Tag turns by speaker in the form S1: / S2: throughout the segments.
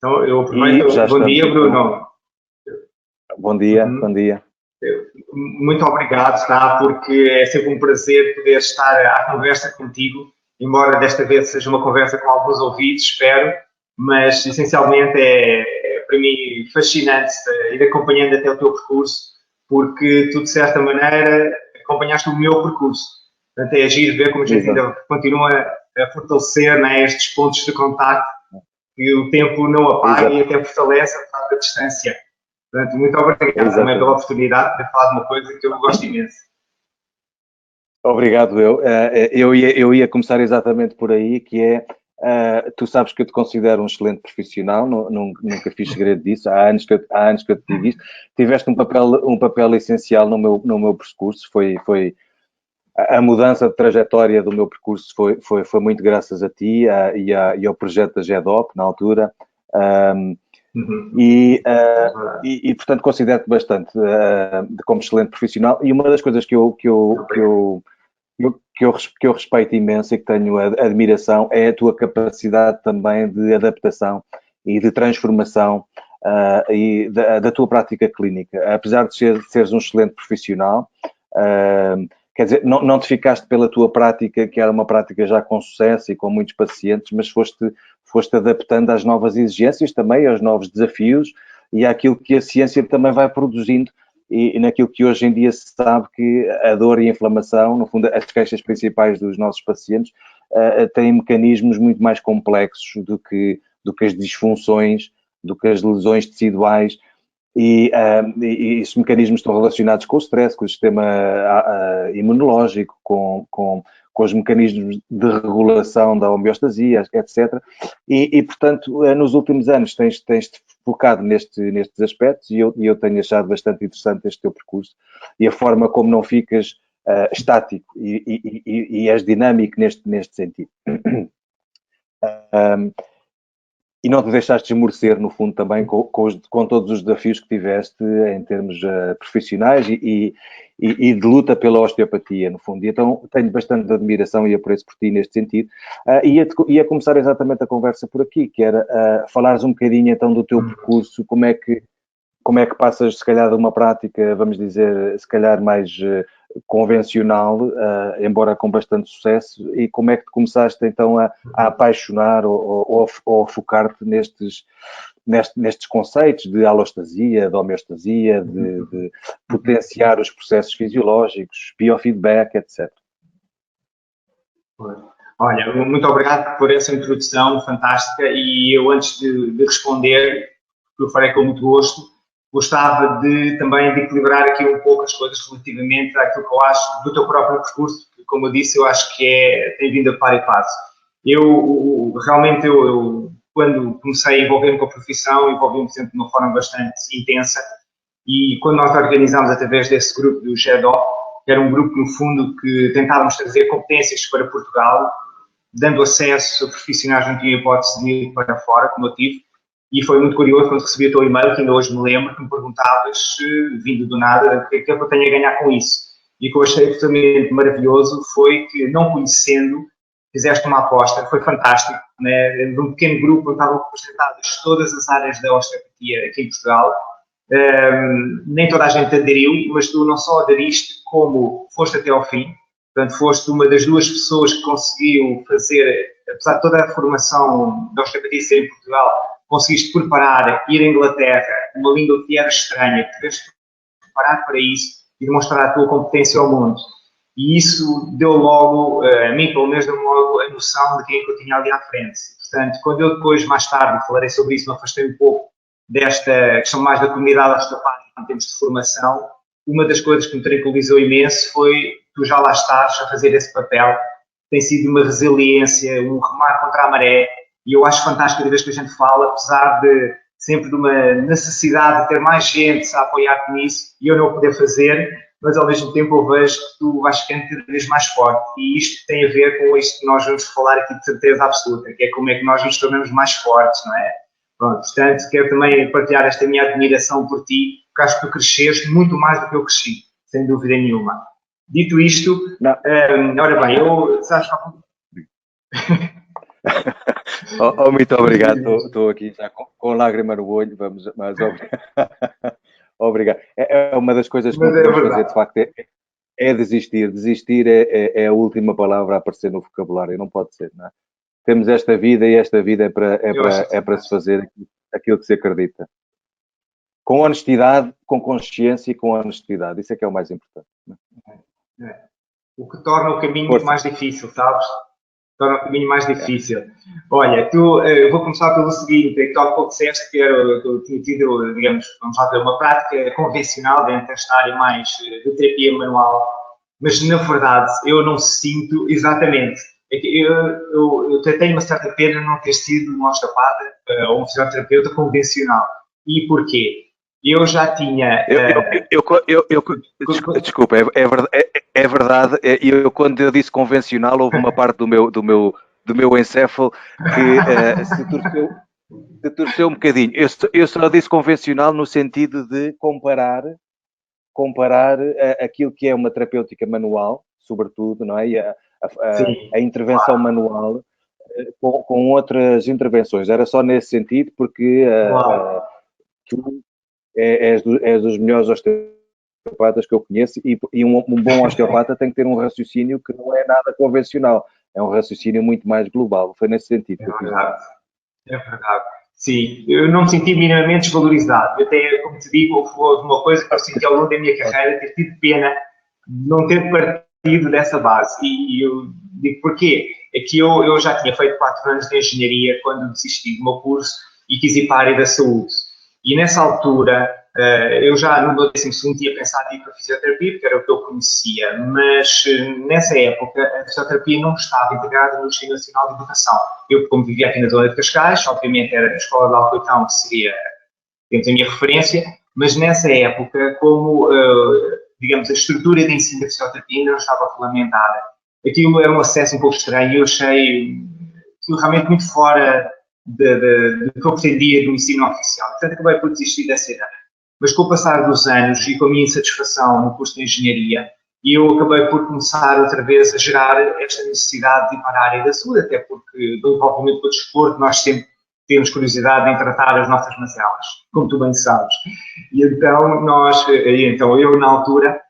S1: Então, eu
S2: E
S1: aproveito.
S2: já
S1: Bom
S2: estamos
S1: dia,
S2: aqui.
S1: Bruno.
S2: Bom dia,
S1: Uhum.
S2: bom dia.
S1: Muito obrigado, tá? Porque é sempre um prazer poder estar à conversa contigo, embora desta vez seja uma conversa com alguns ouvidos, espero, mas essencialmente é para mim fascinante ir acompanhando até o teu percurso, porque tu, de certa maneira, acompanhaste o meu percurso. Portanto, é agir ver como a gente
S2: Exato,
S1: ainda continua a fortalecer, né, estes pontos de contacto que o tempo não apaga e
S2: exato,
S1: até fortalece apesar da distância. Portanto, muito obrigado também pela
S2: exatamente.
S1: oportunidade de falar de uma coisa que eu gosto imenso.
S2: Obrigado, eu. Eu ia começar exatamente por aí, que é, tu sabes que eu te considero um excelente profissional, nunca fiz segredo disso, há anos que eu te digo isto. Tiveste um papel essencial no meu percurso, foi a mudança de trajetória do meu percurso foi muito graças a ti e ao projeto da GEDOP, na altura. Um,
S1: Uhum.
S2: e,
S1: É
S2: uh,
S1: verdade.
S2: e, e, portanto, considero-te bastante como excelente profissional. E uma das coisas que eu, que eu, que
S1: Obrigado.
S2: eu, que eu respeito imenso e que tenho admiração é a tua capacidade também de adaptação e de transformação e da tua prática clínica. Apesar de seres um excelente profissional, quer dizer, não te ficaste pela tua prática, que era uma prática já com sucesso e com muitos pacientes, mas foste adaptando às novas exigências também, aos novos desafios e àquilo que a ciência também vai produzindo e naquilo que hoje em dia se sabe que a dor e a inflamação, no fundo, as queixas principais dos nossos pacientes, têm mecanismos muito mais complexos do que as disfunções, do que as lesões teciduais, e esses mecanismos estão relacionados com o stress, com o sistema imunológico, com os mecanismos de regulação da homeostasia, etc. Portanto, nos últimos anos tens-te focado nestes aspectos e eu tenho achado bastante interessante este teu percurso e a forma como não ficas estático e és dinâmico neste sentido. Um, e não te deixaste esmorecer, no fundo, também com todos os desafios que tiveste em termos profissionais e de luta pela osteopatia, no fundo. E então tenho bastante admiração e apreço por ti neste sentido. Ia começar exatamente a conversa por aqui, que era falares um bocadinho então do teu percurso, como é que passas, se calhar, de uma prática, vamos dizer, se calhar mais convencional, embora com bastante sucesso, e como é que te começaste, então, a apaixonar ou a focar-te nestes conceitos de alostasia, de homeostasia, de potenciar os processos fisiológicos, biofeedback, etc.
S1: Olha, muito obrigado por essa introdução fantástica e eu, antes de responder, que eu farei com muito gosto, gostava também de equilibrar aqui um pouco as coisas relativamente àquilo que eu acho do teu próprio percurso, porque, como eu disse, eu acho que tem vindo a par e passo. Realmente, quando comecei a envolver-me com a profissão, envolvi-me sempre de uma forma bastante intensa e quando nós organizámos através desse grupo do GEDO, que era um grupo, no fundo, que tentávamos trazer competências para Portugal, dando acesso a profissionais que não tinham hipótese de ir para fora, como eu tive. E foi muito curioso quando recebi o teu e-mail, que ainda hoje me lembro, que me perguntavas, vindo do nada, o que é que eu tenho a ganhar com isso. E o que eu achei absolutamente maravilhoso foi que, não conhecendo, fizeste uma aposta, foi fantástico, né? De um pequeno grupo onde estavam representadas todas as áreas da osteopatia aqui em Portugal. Nem toda a gente aderiu, mas tu não só aderiste, como foste até ao fim. Portanto, foste uma das duas pessoas que conseguiu fazer, apesar de toda a formação da osteopatia ser em Portugal, conseguiste preparar, ir à Inglaterra, uma língua que era estranha, tiveste que preparar para isso e demonstrar a tua competência ao mundo. E isso deu logo, a mim pelo menos, deu logo a noção de quem é que eu tinha ali à frente. Portanto, quando eu depois, mais tarde, falarei sobre isso, me afastei um pouco desta questão mais da comunidade osteopática em termos de formação, uma das coisas que me tranquilizou imenso foi tu já lá estás a fazer esse papel, tem sido uma resiliência, um remar contra a maré, e eu acho fantástico cada vez que a gente fala, apesar de sempre de uma necessidade de ter mais gente a apoiar-te nisso e eu não poder fazer, mas ao mesmo tempo eu vejo que tu vais ficando cada vez mais forte e isto tem a ver com isto que nós vamos falar aqui de certeza absoluta, que é como é que nós nos tornamos mais fortes, não é? Pronto, portanto, quero também partilhar esta minha admiração por ti, porque acho que tu cresceste muito mais do que eu cresci, sem dúvida nenhuma. Dito isto, ora bem, eu... Sabes,
S2: Muito obrigado. Estou aqui já com lágrima no olho. Vamos, mas obrigado. É uma das coisas que não podemos fazer, de facto, é desistir. Desistir é a última palavra a aparecer no vocabulário. Não pode ser, não é? Temos esta vida e esta vida é para se fazer aquilo que se acredita. Com honestidade, com consciência e com honestidade. Isso é que é o mais importante.
S1: O que torna o caminho muito mais difícil, sabes? Torna o caminho mais difícil. Olha, eu vou começar pelo seguinte, que tu há pouco disseste que eu tinha tido, digamos, vamos lá ver, uma prática convencional dentro desta área mais de terapia manual, mas na verdade eu não sinto exatamente. Eu tenho uma certa pena não ter sido um osteopata ou um fisioterapeuta convencional. E porquê? Eu já tinha...
S2: Desculpa, é verdade. Eu, quando eu disse convencional, houve uma parte do meu encéfalo que se torceu um bocadinho. Eu só disse convencional no sentido de comparar aquilo que é uma terapêutica manual, sobretudo, não é? E a intervenção manual com outras intervenções. Era só nesse sentido, porque tu és dos melhores osteopatas que eu conheço e um bom osteopata tem que ter um raciocínio que não é nada convencional. É um raciocínio muito mais global. Foi nesse sentido que eu fiz.
S1: É verdade. Sim, eu não me senti minimamente desvalorizado. Eu até, como te digo, houve uma coisa que eu senti ao longo da minha carreira, ter tido pena de não ter partido dessa base. E eu digo porquê? É que eu já tinha feito 4 anos de engenharia quando desisti do meu curso e quis ir para a área da saúde. E nessa altura, eu já no meu 12º tinha pensado em ir para a fisioterapia, porque era o que eu conhecia, mas nessa época a fisioterapia não estava integrada no Sistema Nacional de Educação. Eu, como vivia aqui na zona de Cascais, obviamente era a Escola de Alcoitão, que seria, digamos, a minha referência, mas nessa época, como, digamos, a estrutura de ensino da fisioterapia ainda não estava regulamentada, aquilo era um acesso um pouco estranho e eu achei aquilo realmente muito fora do que eu pretendia do ensino oficial. Portanto, acabei por desistir dessa ideia. Mas com o passar dos anos e com a minha insatisfação no curso de engenharia, eu acabei por começar outra vez a gerar esta necessidade de ir para a área da saúde, até porque, do envolvimento com o desporto, nós sempre temos curiosidade em tratar as nossas mazelas, como tu bem sabes. E então eu, na altura,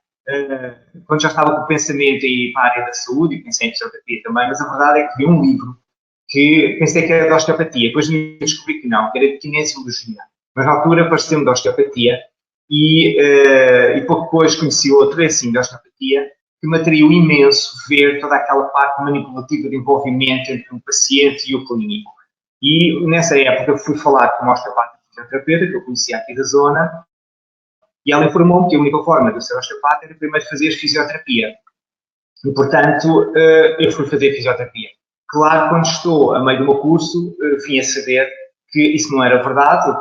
S1: quando já estava com o pensamento em ir para a área da saúde, e pensei em fisioterapia também, mas a verdade é que vi um livro que pensei que era de osteopatia, depois descobri que não, que era de kinesiologia. Mas na altura pareceu-me de osteopatia e pouco depois conheci outro, assim, de osteopatia, que me atraiu imenso ver toda aquela parte manipulativa de envolvimento entre o paciente e o clínico. E nessa época fui falar com uma osteopata fisioterapeuta, que eu conhecia aqui da zona, e ela informou-me que a única forma de eu ser osteopata era primeiro fazer fisioterapia. E, portanto, eu fui fazer fisioterapia. Claro, quando estou a meio do meu curso, vim a saber que isso não era verdade,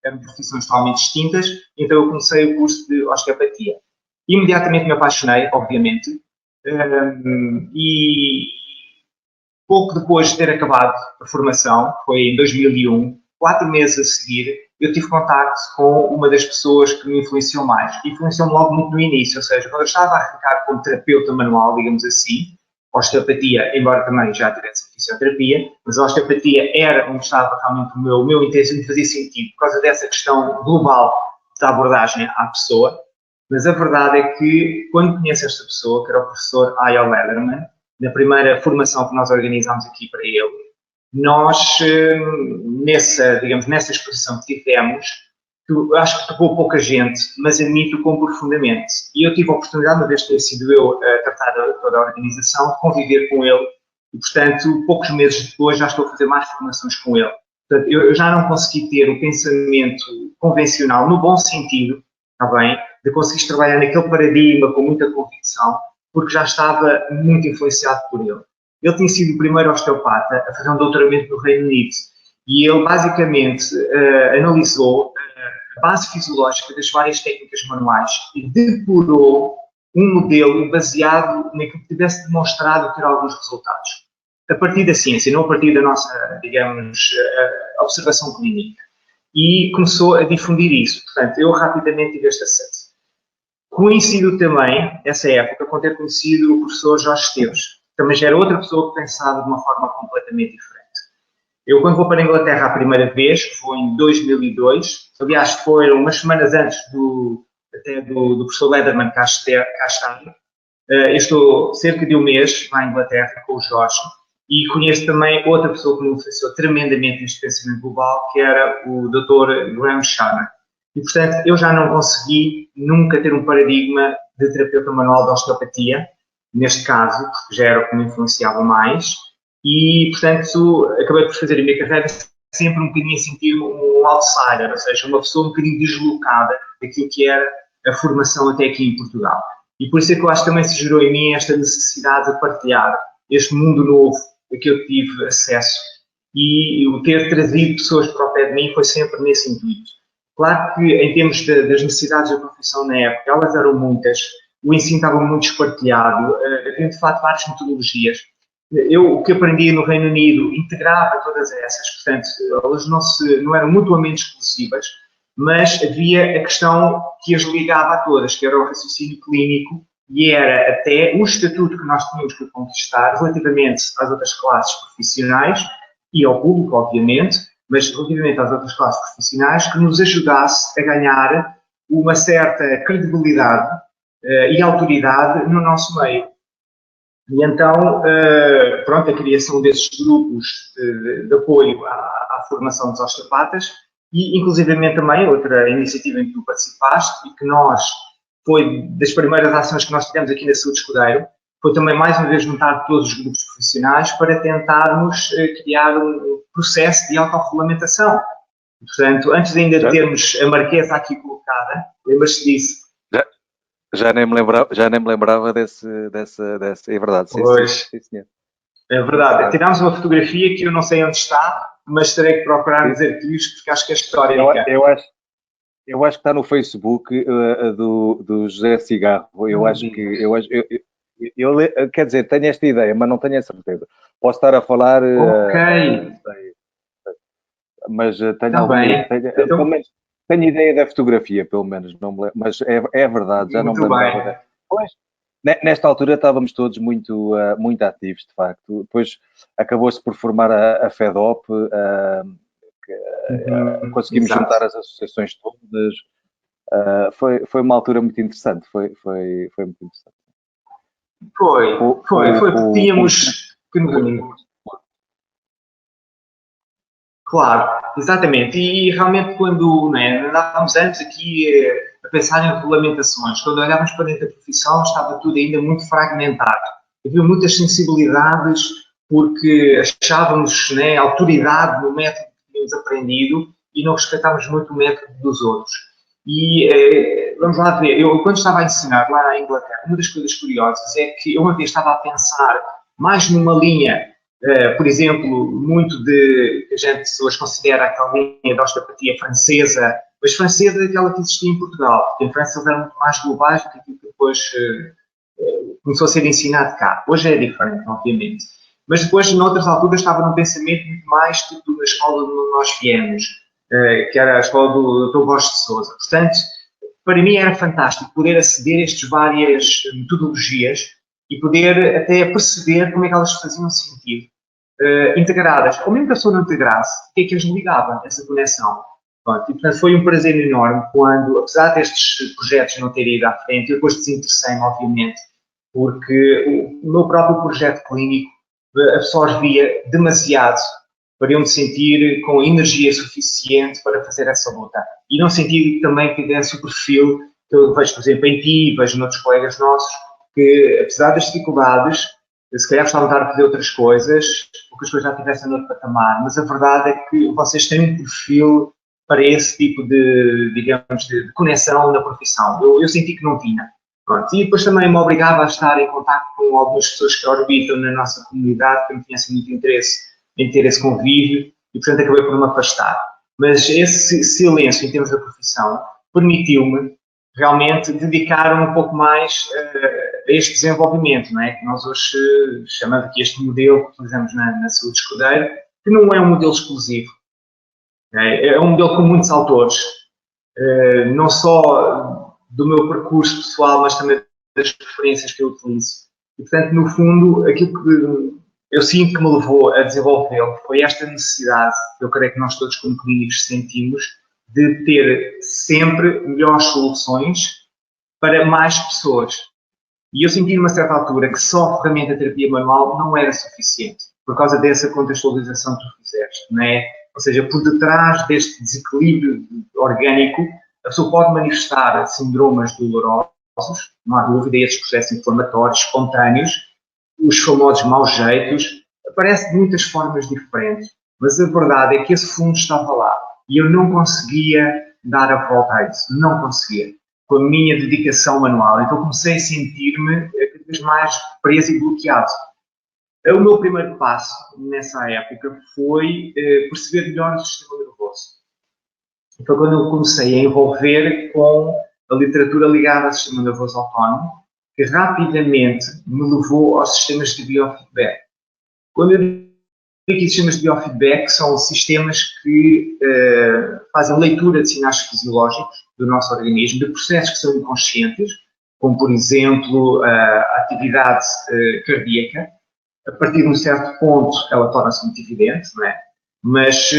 S1: eram profissões totalmente distintas, então eu comecei o curso de osteopatia. Imediatamente me apaixonei, obviamente, e pouco depois de ter acabado a formação, foi em 2001, 4 meses a seguir, eu tive contacto com uma das pessoas que me influenciou mais. Influenciou-me logo muito no início, ou seja, quando eu estava a arrancar como terapeuta manual, digamos assim, osteopatia, embora também já tivesse fisioterapia, mas a osteopatia era onde estava realmente o meu interesse e me fazia sentido, por causa dessa questão global da abordagem à pessoa. Mas a verdade é que, quando conheço esta pessoa, que era o professor Eyal Lederman, na primeira formação que nós organizámos aqui para ele, nós, nessa exposição que tivemos, acho que tocou pouca gente, mas a mim tocou profundamente. E eu tive a oportunidade, uma vez ter sido eu a tratar toda a organização, de conviver com ele. E, portanto, poucos meses depois já estou a fazer mais formações com ele. Portanto, eu já não consegui ter o pensamento convencional, no bom sentido, está bem, de conseguir trabalhar naquele paradigma com muita convicção, porque já estava muito influenciado por ele. Ele tinha sido o primeiro osteopata a fazer um doutoramento no Reino Unido. E ele, basicamente, analisou a base fisiológica das várias técnicas manuais e depurou um modelo baseado naquilo que tivesse demonstrado ter alguns resultados. A partir da ciência, não a partir da nossa, digamos, observação clínica. E começou a difundir isso. Portanto, eu rapidamente tive este acesso. Coincido também, nessa época, com ter conhecido o professor Jorge Esteves. Também já era outra pessoa que pensava de uma forma completamente diferente. Eu, quando vou para a Inglaterra a primeira vez, que foi em 2002, aliás, foram umas semanas antes até do professor Lederman cá estar, eu estou cerca de um mês lá em Inglaterra com o Jorge e conheço também outra pessoa que me influenciou tremendamente neste pensamento global, que era o Dr. Graham Sharma. E, portanto, eu já não consegui nunca ter um paradigma de terapeuta manual de osteopatia, neste caso, porque já era o que me influenciava mais, e, portanto, acabei por fazer a minha carreira sempre um bocadinho a sentir-me um outsider, ou seja, uma pessoa um bocadinho deslocada daquilo que era a formação até aqui em Portugal. E por isso é que eu acho que também se gerou em mim esta necessidade de partilhar este mundo novo a que eu tive acesso e o ter trazido pessoas para o pé de mim foi sempre nesse intuito. Claro que em termos das necessidades da profissão na época, elas eram muitas, o ensino estava muito espartilhado, havia de facto várias metodologias. Eu, o que aprendi no Reino Unido, integrava todas essas, portanto, elas não eram mutuamente exclusivas, mas havia a questão que as ligava a todas, que era o raciocínio clínico e era até o estatuto que nós tínhamos que conquistar relativamente às outras classes profissionais e ao público, obviamente, mas relativamente às outras classes profissionais, que nos ajudasse a ganhar uma certa credibilidade e autoridade no nosso meio. E então, pronto, a criação desses grupos de apoio à formação dos osteopatas e, inclusivamente, também outra iniciativa em que tu participaste e que foi das primeiras ações que nós tivemos aqui na Saúde Escudeiro, foi também, mais uma vez, juntar todos os grupos profissionais para tentarmos criar um processo de autorregulamentação. Portanto, antes ainda de termos a Marquesa aqui colocada, lembras-te disso?
S2: Já nem me lembrava dessa, é verdade. Sim,
S1: pois,
S2: sim,
S1: é verdade. Tirámos uma fotografia que eu não sei onde está, mas terei que procurar nos arquivos porque acho que é histórica.
S2: Eu acho que está no Facebook do José Cigarro. Quer dizer, tenho esta ideia, mas não tenho a certeza. Posso estar a falar.
S1: Ok.
S2: Mas tenho ideia da fotografia, pelo menos, não me lembro, mas é verdade, já
S1: muito
S2: não me lembrava. Pois, nesta altura estávamos todos muito ativos, de facto. Depois acabou-se por formar a FEDOP, conseguimos juntar as associações todas. Foi uma altura muito interessante, foi muito interessante.
S1: Foi, porque tínhamos que nos unir. Claro, exatamente. E realmente quando andávamos antes aqui a pensar em regulamentações, quando olhávamos para dentro da profissão estava tudo ainda muito fragmentado. Havia muitas sensibilidades porque achávamos autoridade no método que tínhamos aprendido e não respeitávamos muito o método dos outros. E vamos lá ver, eu quando estava a ensinar lá em Inglaterra, uma das coisas curiosas é que eu uma vez estava a pensar mais numa linha por exemplo, muito que a gente hoje considera aquela linha da osteopatia francesa, mas francesa é aquela que existia em Portugal, porque em França eles eram muito mais globais do que aquilo que depois começou a ser ensinado cá. Hoje é diferente, obviamente. Mas depois, noutras alturas, estava num pensamento muito mais tipo na escola onde nós viemos, que era a escola do Dr. Borges de Sousa. Portanto, para mim era fantástico poder aceder a estas várias metodologias e poder até perceber como é que elas faziam sentido, integradas. Ou mesmo que a pessoa não integrasse, o que é que as ligava, essa conexão? Pronto, e, portanto, foi um prazer enorme quando, apesar destes projetos não terem ido à frente, eu depois desinteressei-me, obviamente, porque o meu próprio projeto clínico absorvia demasiado para eu me sentir com energia suficiente para fazer essa luta. E não sentir também que desse o perfil que eu vejo, por exemplo, em ti, vejo noutros colegas nossos, que, apesar das dificuldades, se calhar gostavam de estar a fazer outras coisas, ou que as coisas já tivessem outro patamar, mas a verdade é que vocês têm um perfil para esse tipo de, digamos, de conexão na profissão. Eu senti que não tinha. Pronto. E depois também me obrigava a estar em contato com algumas pessoas que orbitam na nossa comunidade, que não tinham muito interesse em ter esse convívio, e portanto acabei por me afastar. Mas esse silêncio em termos da profissão permitiu-me realmente dedicar um pouco mais a este desenvolvimento, não é? Que nós hoje chamamos aqui este modelo que utilizamos na Saúde Escudeiro, que não é um modelo exclusivo. É um modelo com muitos autores, não só do meu percurso pessoal, mas também das referências que eu utilizo. E, portanto, no fundo, aquilo eu sinto que me levou a desenvolvê-lo foi esta necessidade, eu creio que nós todos como clínicos sentimos, de ter sempre melhores soluções para mais pessoas. E eu senti numa certa altura que só a ferramenta de terapia manual não era suficiente, por causa dessa contextualização que tu fizeste, não é? Ou seja, por detrás deste desequilíbrio orgânico, a pessoa pode manifestar síndromes dolorosos, não há dúvida, esses processos inflamatórios espontâneos, os famosos maus jeitos, aparece de muitas formas diferentes, mas a verdade é que esse fundo estava lá e eu não conseguia dar a volta a isso, não conseguia, com a minha dedicação manual. Então comecei a sentir-me cada vez mais preso e bloqueado. O meu primeiro passo nessa época foi perceber melhor o sistema nervoso. E foi quando eu comecei a envolver com a literatura ligada ao sistema nervoso autónomo, que rapidamente me levou aos sistemas de biofeedback. Quando eu digo que sistemas de biofeedback são sistemas que fazem leitura de sinais fisiológicos do nosso organismo, de processos que são inconscientes, como, por exemplo, a atividade cardíaca. A partir de um certo ponto, ela torna-se muito evidente, não é? Mas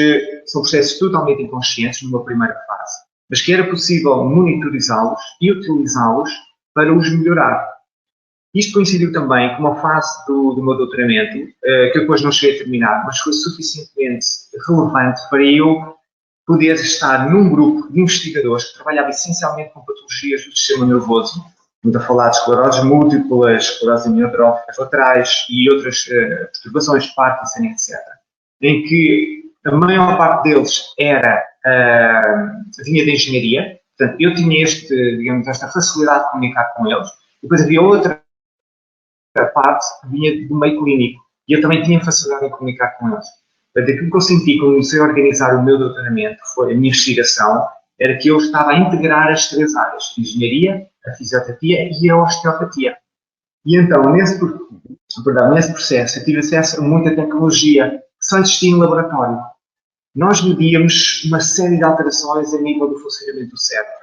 S1: são processos totalmente inconscientes numa primeira fase, mas que era possível monitorizá-los e utilizá-los para os melhorar. Isto coincidiu também com uma fase do meu doutoramento, que eu depois não cheguei a terminar, mas foi suficientemente relevante para eu poder estar num grupo de investigadores que trabalhava essencialmente com patologias do sistema nervoso, muito a falar de escleroses múltiplas, esclerose amiotróficas laterais e outras perturbações, Parkinson, etc. Em que a maior parte deles vinha de engenharia, portanto, eu tinha esta facilidade de comunicar com eles, e depois havia outra parte que vinha do meio clínico, e eu também tinha facilidade em comunicar com eles. Portanto, aquilo que eu senti quando comecei a organizar o meu doutoramento, foi a minha investigação, era que eu estava a integrar as três áreas, a engenharia, a fisioterapia e a osteopatia. E então, nesse processo, eu tive acesso a muita tecnologia que só existia em laboratório. Nós medíamos uma série de alterações a nível do funcionamento do cérebro.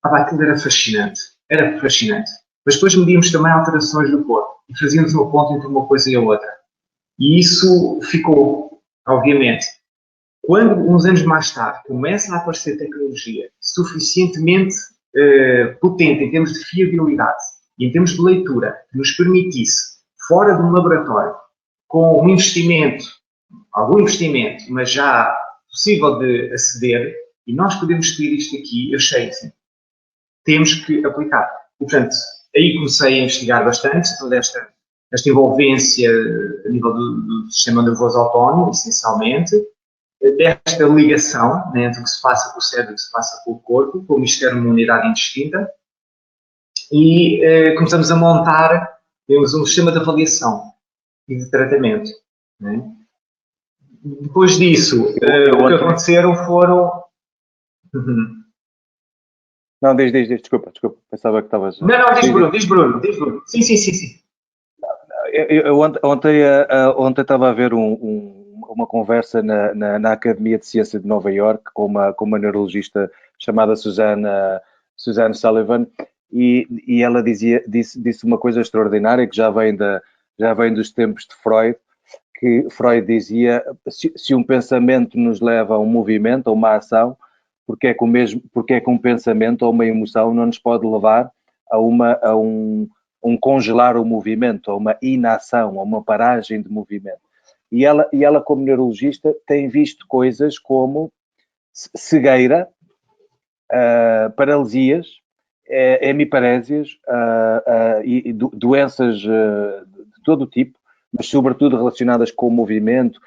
S1: Aquilo era fascinante. Era fascinante. Mas depois medíamos também alterações do corpo e fazíamos uma ponte entre uma coisa e a outra. E isso ficou, obviamente. Quando, uns anos mais tarde, começa a aparecer tecnologia suficientemente potente em termos de fiabilidade e em termos de leitura, que nos permitisse, fora de um laboratório, com um investimento, algum investimento, mas já possível de aceder, e nós podemos ter isto aqui, eu achei assim, temos que aplicar. E, portanto, aí comecei a investigar bastante toda esta envolvência a nível do sistema nervoso autónomo, essencialmente, desta ligação, né, entre o que se passa com o cérebro e o que se passa com o corpo, como isto era uma unidade indistinta, e começamos a montar, temos um sistema de avaliação e de tratamento. Né? Depois disso, o que aconteceram foram...
S2: Não, desculpa, pensava que estavas...
S1: Não, diz Bruno. Sim.
S2: Eu ontem estava a ver uma conversa na Academia de Ciência de Nova Iorque com uma neurologista chamada Suzanne Sullivan, e ela disse uma coisa extraordinária que já vem dos tempos de Freud, que Freud dizia: se um pensamento nos leva a um movimento, a uma ação, porque é que um pensamento ou uma emoção não nos pode levar a um congelar o movimento, a uma inação, a uma paragem de movimento. E ela, como neurologista, tem visto coisas como cegueira, paralisias, hemiparésias e doenças de todo o tipo, mas sobretudo relacionadas com o movimento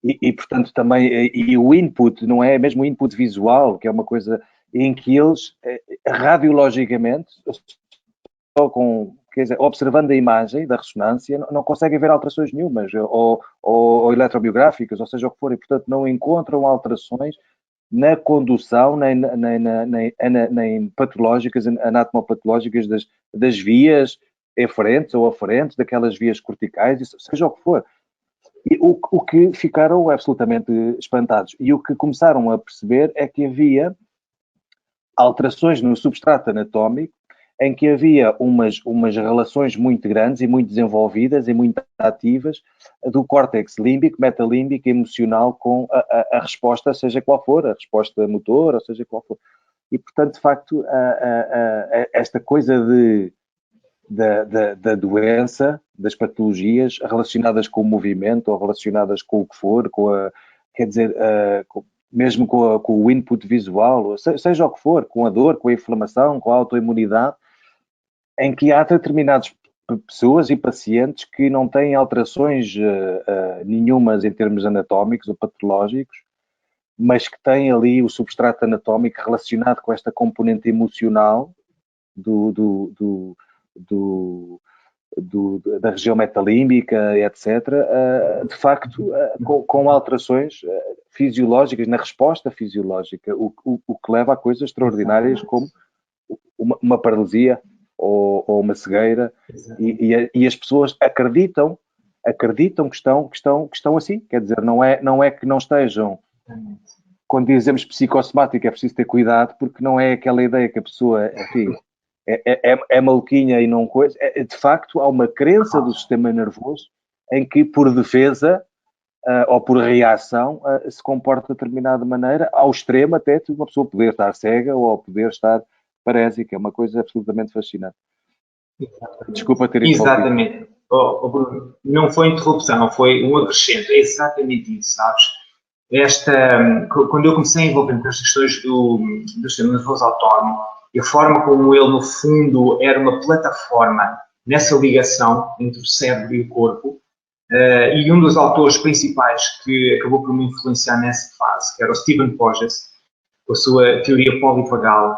S2: e portanto, também e o input, não é mesmo o input visual, que é uma coisa em que eles, radiologicamente, só observando a imagem da ressonância, não conseguem ver alterações nenhumas, ou eletrobiográficas, ou seja o que for, e portanto não encontram alterações na condução, nem patológicas, anatomopatológicas das vias eferentes ou aferentes, daquelas vias corticais, seja o que for. E o que ficaram absolutamente espantados. E o que começaram a perceber é que havia alterações no substrato anatómico em que havia umas relações muito grandes e muito desenvolvidas e muito ativas do córtex límbico, metalímbico, emocional com a resposta, seja qual for, a resposta motora, seja qual for. E, portanto, de facto, esta coisa da doença, das patologias relacionadas com o movimento ou relacionadas com o que for, quer dizer, mesmo com o input visual, seja o que for, com a dor, com a inflamação, com a autoimunidade, em que há determinadas pessoas e pacientes que não têm alterações nenhumas em termos anatómicos ou patológicos, mas que têm ali o substrato anatómico relacionado com esta componente emocional da região metalímbica, etc., de facto, com alterações fisiológicas, na resposta fisiológica, o que leva a coisas extraordinárias como uma paralisia ou uma cegueira, e as pessoas acreditam que estão assim, quer dizer, não é que não estejam. Quando dizemos psicossomático é preciso ter cuidado, porque não é aquela ideia que a pessoa, enfim, é maluquinha e não coisa. De facto, há uma crença do sistema nervoso em que, por defesa ou por reação, se comporta de determinada maneira, ao extremo até de uma pessoa poder estar cega ou poder estar parésica. É uma coisa absolutamente fascinante.
S1: Exatamente.
S2: Desculpa ter interrompido.
S1: Exatamente. Bruno, não foi interrupção, foi um acrescento. É exatamente isso, sabes? Quando eu comecei a envolver-me com as questões do sistema nervoso autónomo, e a forma como ele, no fundo, era uma plataforma nessa ligação entre o cérebro e o corpo, e um dos autores principais que acabou por me influenciar nessa fase, que era o Stephen Porges, com a sua teoria polivagal,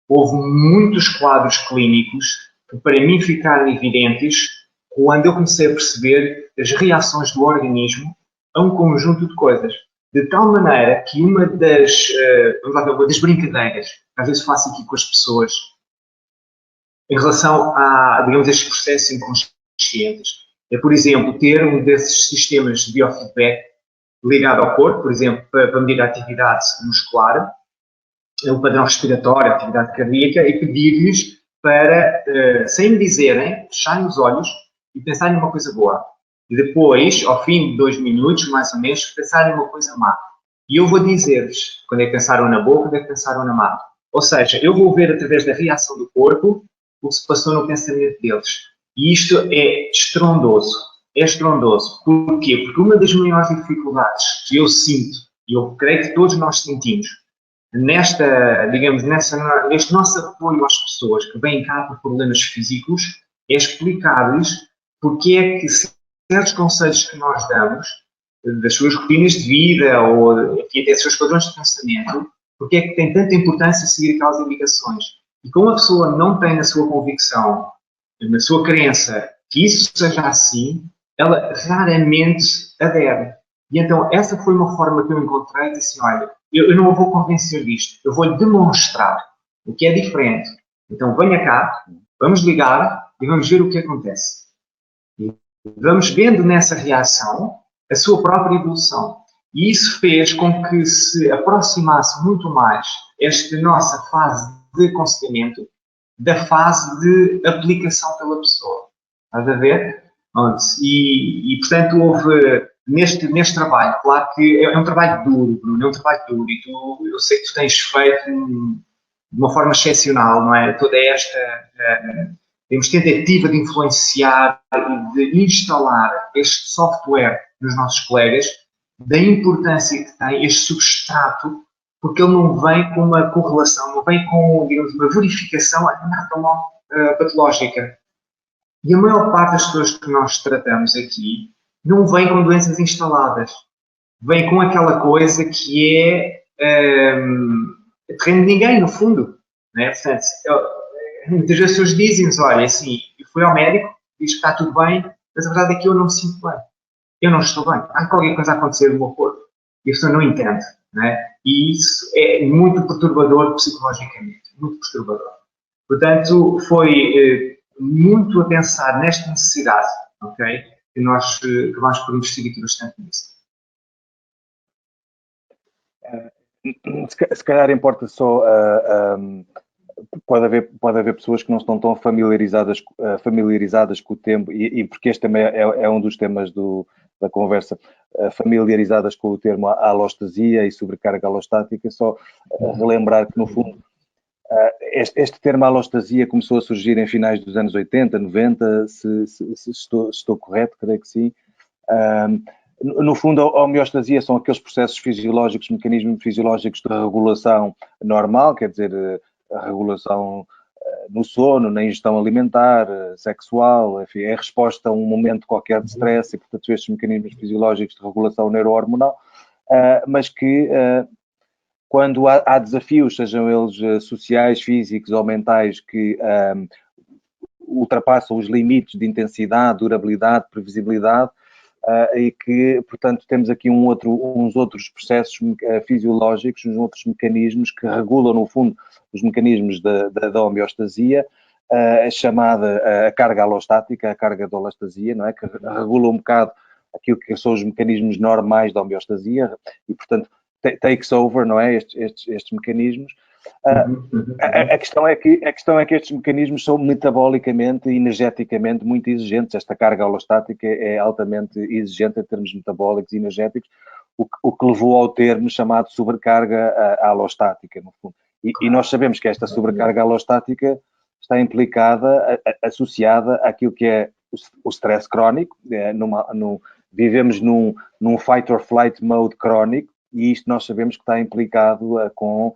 S1: houve muitos quadros clínicos que para mim ficaram evidentes quando eu comecei a perceber as reações do organismo a um conjunto de coisas. De tal maneira que uma das brincadeiras que às vezes faço aqui com as pessoas em relação a, digamos, estes processos inconscientes é, por exemplo, ter um desses sistemas de biofeedback ligado ao corpo, por exemplo, para medir a atividade muscular, o padrão respiratório, a atividade cardíaca, e pedir-lhes para, sem me dizerem, fecharem os olhos e pensarem numa coisa boa. E depois, ao fim de 2 minutos, mais ou menos, pensarem numa coisa má. E eu vou dizer-lhes quando é que pensaram na boa, quando é que pensaram na má. Ou seja, eu vou ver através da reação do corpo o que se passou no pensamento deles. E isto é estrondoso. É estrondoso. Porquê? Porque uma das maiores dificuldades que eu sinto, e eu creio que todos nós sentimos, neste nosso apoio às pessoas que vêm cá por problemas físicos, é explicar-lhes porque é que certos conselhos que nós damos, das suas rotinas de vida ou enfim, até dos seus padrões de pensamento, porque é que tem tanta importância seguir aquelas indicações. E como a pessoa não tem na sua convicção, na sua crença, que isso seja assim, ela raramente adere. E então essa foi uma forma que eu encontrei de assim, olha, eu não vou convencer disto, eu vou demonstrar o que é diferente. Então venha cá, vamos ligar e vamos ver o que acontece. E vamos vendo nessa reação a sua própria evolução. E isso fez com que se aproximasse muito mais esta nossa fase de aconselhamento da fase de aplicação pela pessoa. Estás a ver? E portanto, houve neste trabalho, claro que é um trabalho duro, Bruno, é um trabalho duro, e eu sei que tu tens feito de uma forma excepcional, não é? Toda esta tentativa de influenciar e de instalar este software nos nossos colegas, da importância que tem este substrato, porque ele não vem com uma correlação, não vem com, digamos, uma verificação patológica. E a maior parte das pessoas que nós tratamos aqui não vem com doenças instaladas. Vem com aquela coisa que é terreno de ninguém, no fundo. Né? Portanto, muitas vezes as pessoas dizem-nos, olha, assim, eu fui ao médico, diz que está tudo bem, mas a verdade é que eu não me sinto bem. Eu não estou bem. Há qualquer coisa a acontecer no meu corpo. E a pessoa não entende. Né? E isso é muito perturbador psicologicamente. Muito perturbador. Portanto, foi muito a pensar nesta necessidade, ok? Que nós acabamos por investir aqui bastante nisso.
S2: Se calhar importa só pode haver pessoas que não estão tão familiarizadas com o termo, e porque este também é um dos temas da conversa, familiarizadas com o termo alostasia e sobrecarga alostática, só relembrar que, no fundo, este termo alostasia começou a surgir em finais dos anos 80, 90, se estou correto, creio que sim. No fundo, a homeostasia são aqueles processos fisiológicos, mecanismos fisiológicos de regulação normal, quer dizer, a regulação no sono, na ingestão alimentar, sexual, enfim, é a resposta a um momento qualquer de stress e, portanto, estes mecanismos fisiológicos de regulação neurohormonal, mas que quando há desafios, sejam eles sociais, físicos ou mentais, que ultrapassam os limites de intensidade, durabilidade, previsibilidade, e que, portanto, temos aqui uns outros processos fisiológicos, uns outros mecanismos que regulam, no fundo, os mecanismos da homeostasia, chamada a carga alostática, a carga de alostasia, não é? Que regula um bocado aquilo que são os mecanismos normais da homeostasia e, portanto, takes over, não é? Estes mecanismos. A questão é que estes mecanismos são metabolicamente e energeticamente muito exigentes. Esta carga alostática é altamente exigente em termos metabólicos e energéticos, o que levou ao termo chamado sobrecarga alostática, no fundo. E nós sabemos que esta sobrecarga alostática está implicada, associada àquilo que é o stress crónico. Vivemos num fight or flight mode crónico, e isto nós sabemos que está implicado com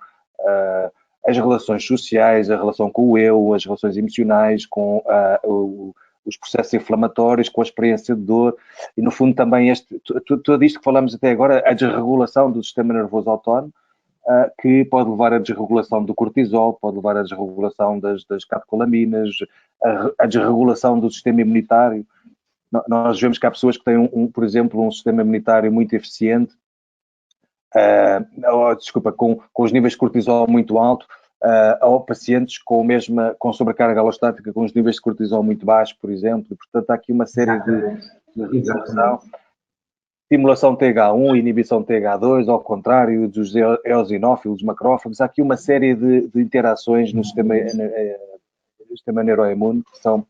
S2: as relações sociais, a relação com o eu, as relações emocionais, com os processos inflamatórios, com a experiência de dor, e no fundo também tudo isto que falamos até agora, a desregulação do sistema nervoso autónomo, que pode levar à desregulação do cortisol, pode levar à desregulação das catecolaminas, a desregulação do sistema imunitário. Nós vemos que há pessoas que têm, por exemplo, um sistema imunitário muito eficiente, com os níveis de cortisol muito alto, ou pacientes com sobrecarga alostática, com os níveis de cortisol muito baixos, por exemplo. E, portanto, há aqui uma série de regulação. Estimulação TH1, inibição TH2, ao contrário dos eosinófilos, macrófagos. Há aqui uma série de interações no sistema neuroimune que são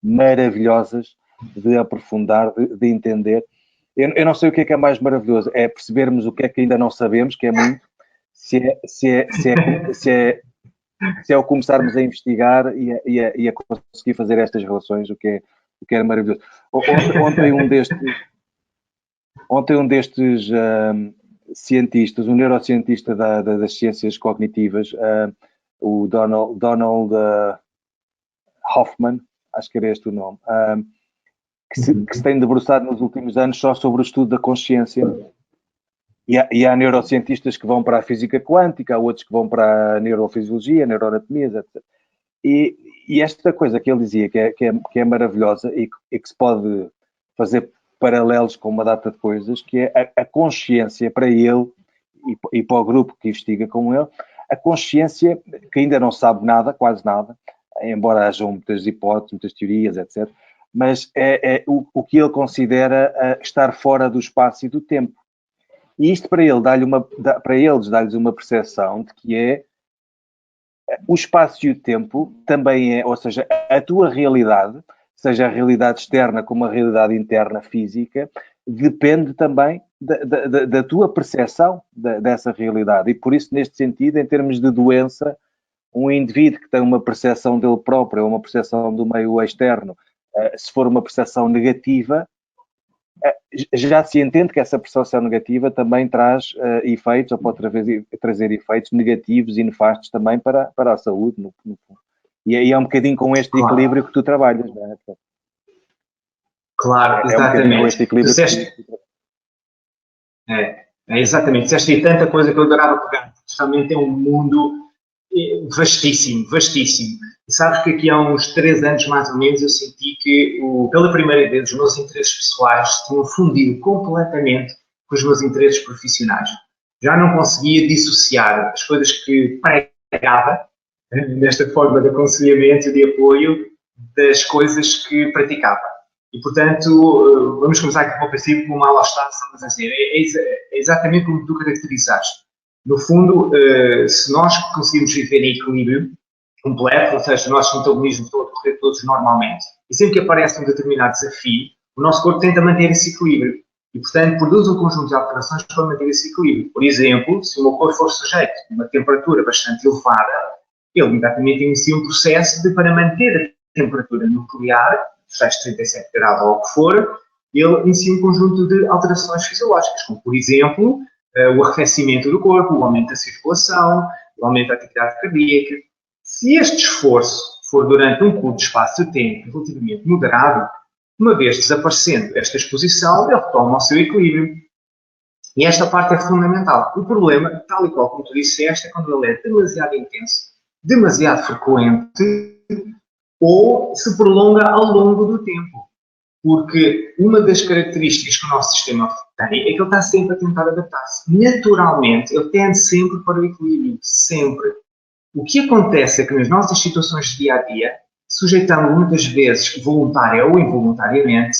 S2: maravilhosas de aprofundar, de entender. Eu não sei o que é mais maravilhoso, é percebermos o que é que ainda não sabemos, que é muito, se é o começarmos a investigar e a conseguir fazer estas relações, o que é maravilhoso. Ontem um destes cientistas, um neurocientista das ciências cognitivas, o Donald Hoffman, acho que era este o nome, que se tem debruçado nos últimos anos só sobre o estudo da consciência. E há neurocientistas que vão para a física quântica, há outros que vão para a neurofisiologia, neuroanatomia, etc. E esta coisa que ele dizia que é maravilhosa e que se pode fazer paralelos com uma data de coisas, que é a consciência para ele e para o grupo que investiga com ele, a consciência que ainda não sabe nada, quase nada, embora hajam muitas hipóteses, muitas teorias, etc., mas é o que ele considera estar fora do espaço e do tempo. E isto para eles dá-lhes uma percepção de que o espaço e o tempo também ou seja, a tua realidade, seja a realidade externa como a realidade interna física, depende também da tua percepção dessa realidade. E por isso, neste sentido, em termos de doença, um indivíduo que tem uma percepção dele próprio, uma percepção do meio externo, se for uma percepção negativa, já se entende que essa percepção negativa também traz efeitos, ou pode trazer efeitos negativos e nefastos também para a saúde, no fundo. E aí é um bocadinho com este equilíbrio que tu trabalhas, não é?
S1: Claro, exatamente.
S2: Com este equilíbrio
S1: exatamente. Disseste aí tanta coisa que eu adorava pegar. Realmente é um mundo vastíssimo, vastíssimo. E sabes que aqui há uns 3 anos, mais ou menos, eu senti que, pela primeira vez, os meus interesses pessoais tinham fundido completamente com os meus interesses profissionais. Já não conseguia dissociar as coisas que pregava, nesta forma de aconselhamento e de apoio, das coisas que praticava. E, portanto, vamos começar aqui com o princípio, com uma alostação, mas assim, é exatamente como tu caracterizaste. No fundo, se nós conseguimos viver em equilíbrio, completo, ou seja, os nossos metabolismos estão a decorrer todos normalmente. E sempre que aparece um determinado desafio, o nosso corpo tenta manter esse equilíbrio. E, portanto, produz um conjunto de alterações para manter esse equilíbrio. Por exemplo, se o meu corpo for sujeito a uma temperatura bastante elevada, ele imediatamente inicia um processo para manter a temperatura nuclear, seja 37 graus ou o que for, ele inicia um conjunto de alterações fisiológicas, como, por exemplo, o arrefecimento do corpo, o aumento da circulação, o aumento da atividade cardíaca. Se este esforço for durante um curto espaço de tempo relativamente moderado, uma vez desaparecendo esta exposição, ele retoma o seu equilíbrio. E esta parte é fundamental. O problema, tal e qual como tu disseste, é quando ele é demasiado intenso, demasiado frequente ou se prolonga ao longo do tempo. Porque uma das características que o nosso sistema tem é que ele está sempre a tentar adaptar-se. Naturalmente, ele tende sempre para o equilíbrio. Sempre. O que acontece é que nas nossas situações de dia a dia, sujeitamos muitas vezes, voluntária ou involuntariamente,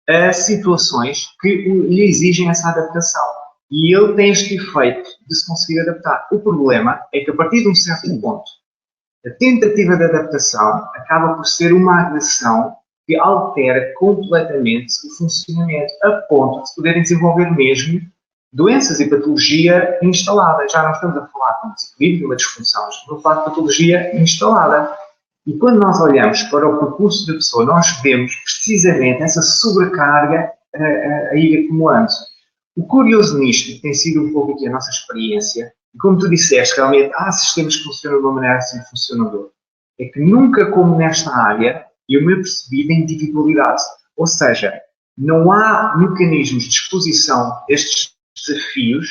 S1: a situações que lhe exigem essa adaptação. E ele tem este efeito de se conseguir adaptar. O problema é que a partir de um certo ponto, a tentativa de adaptação acaba por ser uma agressão que altera completamente o funcionamento, a ponto de se poderem desenvolver mesmo doenças e patologia instalada. Já não estamos a falar de um desequilíbrio, de uma disfunção, estamos a falar de patologia instalada. E quando nós olhamos para o percurso da pessoa, nós vemos precisamente essa sobrecarga a ir acumulando. O curioso nisto tem sido um pouco aqui a nossa experiência, e como tu disseste, realmente há sistemas que funcionam de uma maneira assim funcionador. É que nunca, como nesta área, eu me apercebi da individualidade. Ou seja, não há mecanismos de exposição a estes desafios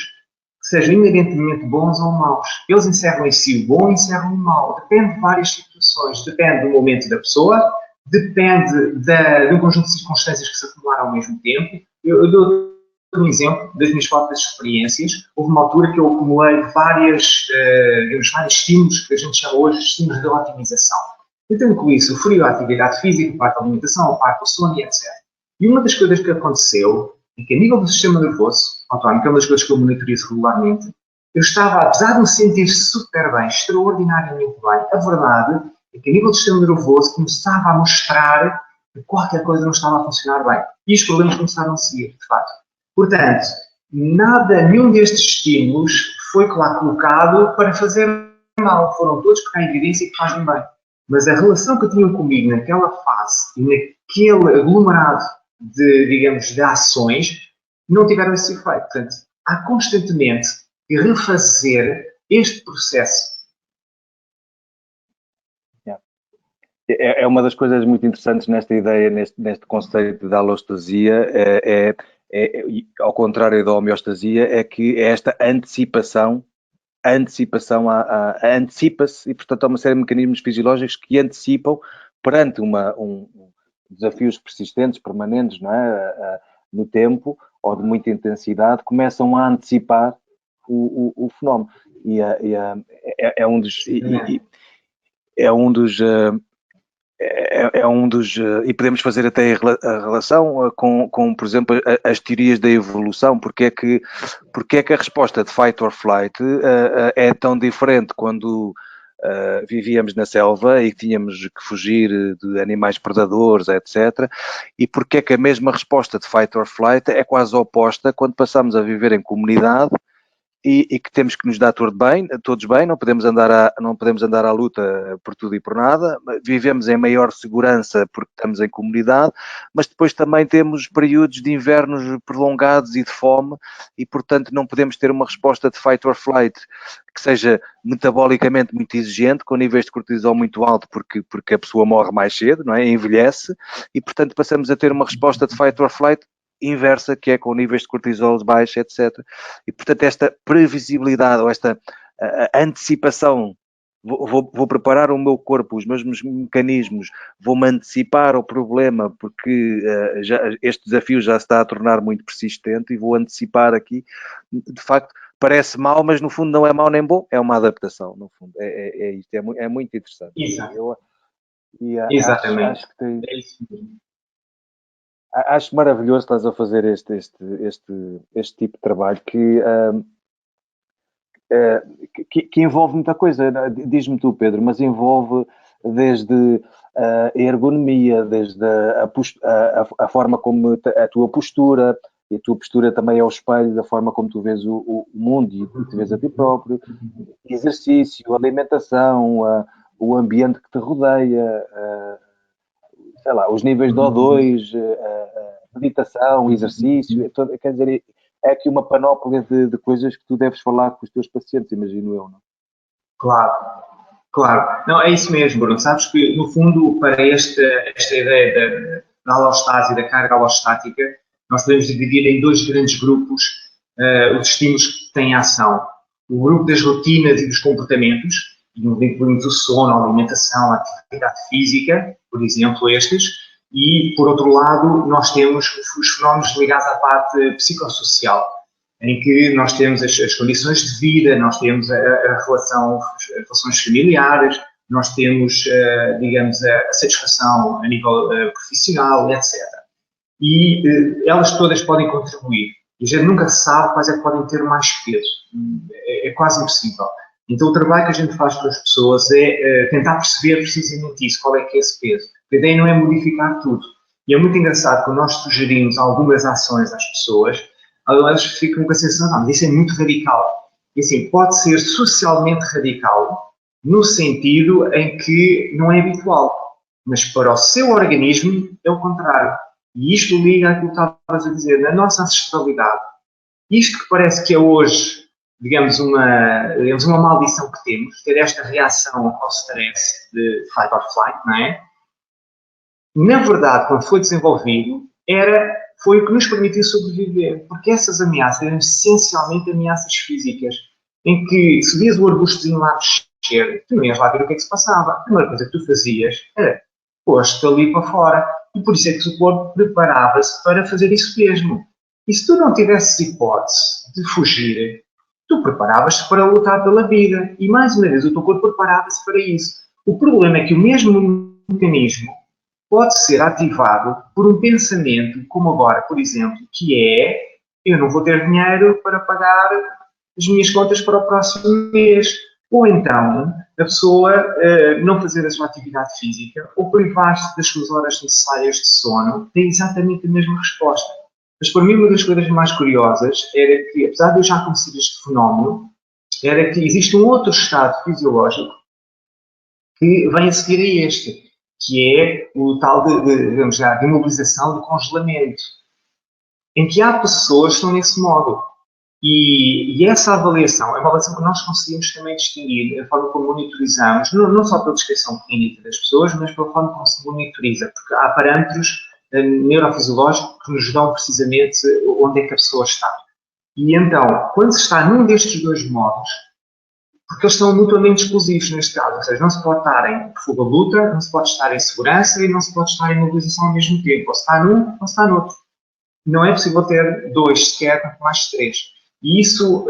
S1: que sejam inerentemente bons ou maus. Eles encerram em si o bom e encerram o mau. Depende de várias situações. Depende do momento da pessoa, depende de um conjunto de circunstâncias que se acumularam ao mesmo tempo. Eu dou um exemplo das minhas próprias experiências. Houve uma altura que eu acumulei vários estímulos, que a gente chama hoje de estímulos de otimização. Então, com isso, o frio, a atividade física, a parte da alimentação, a parte do sono e etc. E uma das coisas que aconteceu é que, a nível do sistema nervoso, António, que é uma das coisas que eu monitorizo regularmente, eu estava, apesar de me sentir super bem, extraordinariamente bem, a verdade é que, a nível do sistema nervoso, começava a mostrar que qualquer coisa não estava a funcionar bem. E os problemas começaram a seguir, de facto. Portanto, nenhum destes estímulos foi lá colocado para fazer mal. Foram todos porque há evidência que fazem bem. Mas a relação que tinham comigo naquela fase e naquele aglomerado de, digamos, de ações, não tiveram esse efeito. Portanto, há constantemente que refazer este processo.
S2: É uma das coisas muito interessantes nesta ideia, neste conceito da alostasia, ao contrário da homeostasia, é que é esta antecipação antecipa-se e, portanto, há uma série de mecanismos fisiológicos que antecipam perante desafios persistentes, permanentes, não é? No tempo ou de muita intensidade, começam a antecipar o fenómeno. É um dos e podemos fazer até a relação com, por exemplo, as teorias da evolução. Porque é que a resposta de fight or flight é tão diferente quando vivíamos na selva e tínhamos que fugir de animais predadores, etc. E porque é que a mesma resposta de fight or flight é quase oposta quando passamos a viver em comunidade e que temos que nos dar todos bem, não podemos andar à luta por tudo e por nada, vivemos em maior segurança porque estamos em comunidade, mas depois também temos períodos de invernos prolongados e de fome e, portanto, não podemos ter uma resposta de fight or flight que seja metabolicamente muito exigente, com níveis de cortisol muito alto, porque a pessoa morre mais cedo, não é? Envelhece, e, portanto, passamos a ter uma resposta de fight or flight inversa, que é com níveis de cortisol baixos, etc. E, portanto, esta previsibilidade ou esta antecipação, vou preparar o meu corpo, os meus mecanismos, vou-me antecipar ao problema porque este desafio já se está a tornar muito persistente e vou antecipar aqui. De facto, parece mau, mas no fundo não é mau nem bom, é uma adaptação, no fundo. Isto, é muito interessante.
S1: Exato. Exatamente.
S2: Acho que tem... É isso mesmo. Acho maravilhoso estás a fazer este tipo de trabalho que que envolve muita coisa. Diz-me tu, Pedro, mas envolve desde a ergonomia, desde a forma como a tua postura, e a tua postura também é o espelho da forma como tu vês o mundo e te vês a ti próprio, exercício, alimentação, o ambiente que te rodeia, sei lá, os níveis de O2, meditação, exercício, quer dizer, é aqui uma panóplia de coisas que tu deves falar com os teus pacientes, imagino eu, não?
S1: Claro, claro. Não, é isso mesmo, Bruno. Sabes que, no fundo, para esta ideia da alostase e da carga alostática, nós podemos dividir em dois grandes grupos os estímulos que têm ação. O grupo das rotinas e dos comportamentos, e incluímos o sono, a alimentação, a atividade física, por exemplo, estes, e, por outro lado, nós temos os fenómenos ligados à parte psicossocial, em que nós temos as condições de vida, nós temos as relações familiares, nós temos, digamos, a satisfação a nível profissional, etc. E elas todas podem contribuir. E a gente nunca sabe quais é que podem ter mais peso. É quase impossível. Então, o trabalho que a gente faz para as pessoas é tentar perceber precisamente isso, qual é que é esse peso. A ideia não é modificar tudo. E é muito engraçado quando nós sugerimos algumas ações às pessoas, elas ficam com a sensação, mas isso é muito radical. E assim, pode ser socialmente radical, no sentido em que não é habitual. Mas para o seu organismo é o contrário. E isto liga àquilo que estavas a dizer, na nossa ancestralidade. Isto que parece que é hoje, digamos, uma maldição que temos, ter esta reação ao stress de fight or flight, não é? Na verdade, quando foi desenvolvido, foi o que nos permitiu sobreviver, porque essas ameaças eram essencialmente ameaças físicas, em que se vias o arbustozinho lá mexer, tu não ias lá ver o que é que se passava. A primeira coisa que tu fazias era pôs-te ali para fora, e por isso é que o corpo preparava-se para fazer isso mesmo. E se tu não tivesses hipótese de fugir, tu preparavas-te para lutar pela vida, e mais uma vez o teu corpo preparava-se para isso. O problema é que o mesmo mecanismo pode ser ativado por um pensamento, como agora, por exemplo, que é: eu não vou ter dinheiro para pagar as minhas contas para o próximo mês. Ou então, a pessoa não fazer a sua atividade física ou privar-se das suas horas necessárias de sono, tem exatamente a mesma resposta. Mas para mim, uma das coisas mais curiosas era que, apesar de eu já conhecer este fenómeno, era que existe um outro estado fisiológico que vem a seguir a este, que é o tal de imobilização, de congelamento, em que há pessoas que estão nesse modo. E essa avaliação é uma avaliação que nós conseguimos também distinguir, a forma como monitorizamos, não só pela descrição clínica das pessoas, mas pela forma como se monitoriza, porque há parâmetros neurofisiológicos que nos dão precisamente onde é que a pessoa está. E então, quando se está num destes dois modos, porque eles são mutuamente exclusivos neste caso, ou seja, não se pode estar em fuga-luta, não se pode estar em segurança e não se pode estar em mobilização ao mesmo tempo, ou se está num ou se está noutro. Não é possível ter dois sequer, quanto mais três. E isso,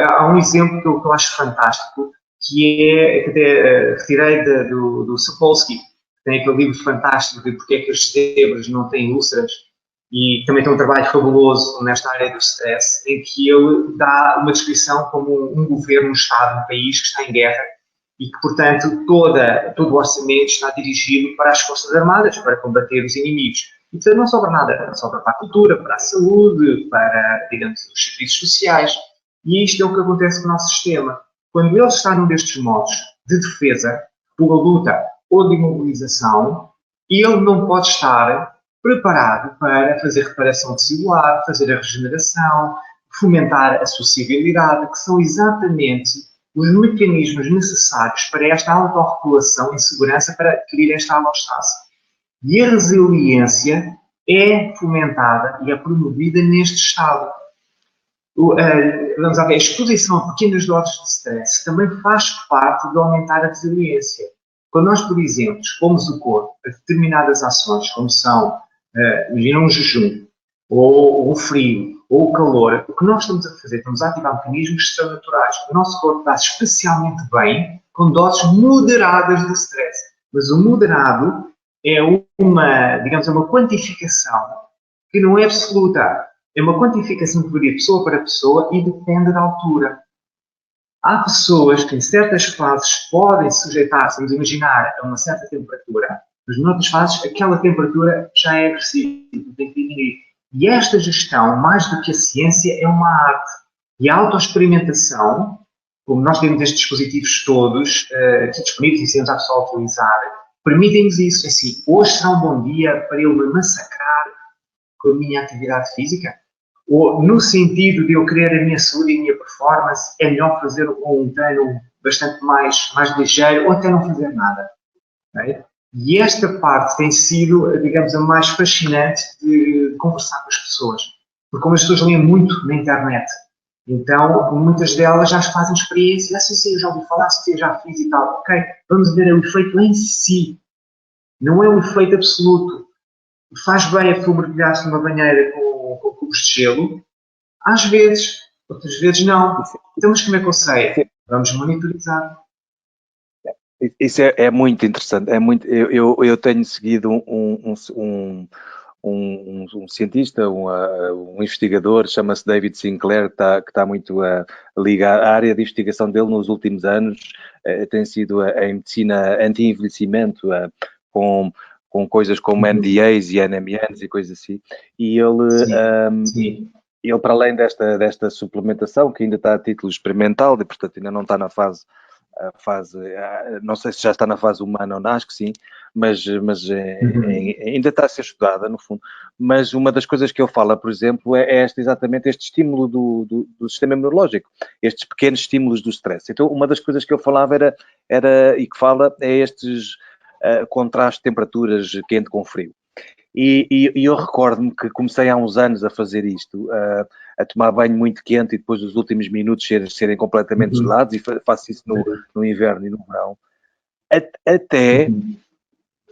S1: há um exemplo que eu acho fantástico, que até retirei do Sapolsky, que tem aquele livro fantástico de porque é que os cérebros não têm úlceras, e também tem um trabalho fabuloso nesta área do stress, em que ele dá uma descrição como um governo, um Estado, um país que está em guerra e que, portanto, todo o orçamento está dirigido para as Forças Armadas, para combater os inimigos. E, portanto, não sobra nada, sobra para a cultura, para a saúde, para, digamos, os serviços sociais. E isto é o que acontece com o nosso sistema. Quando ele está num destes modos de defesa, pela luta ou de imobilização, ele não pode estar preparado para fazer reparação celular, fazer a regeneração, fomentar a sociabilidade, que são exatamente os mecanismos necessários para esta autorregulação e segurança para adquirir esta alostase. E a resiliência é fomentada e é promovida neste estado. Vamos lá ver, a exposição a pequenas doses de stress também faz parte de aumentar a resiliência. Quando nós, por exemplo, expomos o corpo a determinadas ações, como são um jejum, ou o frio, ou o calor, o que nós estamos a fazer, estamos a ativar mecanismos que são naturais. O nosso corpo está especialmente bem com doses moderadas de stress. Mas o moderado é digamos, uma quantificação que não é absoluta. É uma quantificação que varia pessoa para pessoa e depende da altura. Há pessoas que em certas fases podem sujeitar-se, vamos imaginar, a uma certa temperatura, mas noutras fases aquela temperatura já é agressiva, tem que diminuir. E esta gestão, mais do que a ciência, é uma arte. E a autoexperimentação, como nós temos estes dispositivos todos aqui disponíveis e ensinamos a pessoa a utilizar, permitem-nos isso. Assim, hoje será um bom dia para eu me massacrar com a minha atividade física? Ou no sentido de eu querer a minha saúde e a minha performance, é melhor fazer um treino bastante mais ligeiro ou até não fazer nada. Okay? E esta parte tem sido, digamos, a mais fascinante de conversar com as pessoas. Porque como as pessoas leem muito na internet, então muitas delas já fazem experiências, assim, sim, eu já ouvi falar, sim, eu já fiz e tal. Ok, vamos ver o efeito em si. Não é um efeito absoluto. Faz bem a pessoa mergulhar-se numa banheira com cubos de gelo? Às vezes, outras vezes não. Então, mas como é que eu sei? Vamos monitorizar.
S2: Isso é muito interessante. Eu tenho seguido um cientista, um investigador, chama-se David Sinclair, que está muito ligado. A área de investigação dele nos últimos anos tem sido em medicina anti-envelhecimento, com coisas como NDAs e NMNs e coisas assim. E ele para além desta suplementação, que ainda está a título experimental, e portanto ainda não está na fase, não sei se já está na fase humana ou não, acho que sim, mas ainda está a ser estudada, no fundo. Mas uma das coisas que ele fala, por exemplo, é exatamente este estímulo do sistema imunológico, estes pequenos estímulos do stress. Então, uma das coisas que ele falava e que fala é estes contrastes de temperaturas quente com frio. E eu recordo-me que comecei há uns anos a fazer isto, a tomar banho muito quente e depois os últimos minutos serem completamente gelados, e faço isso no inverno e no verão. Até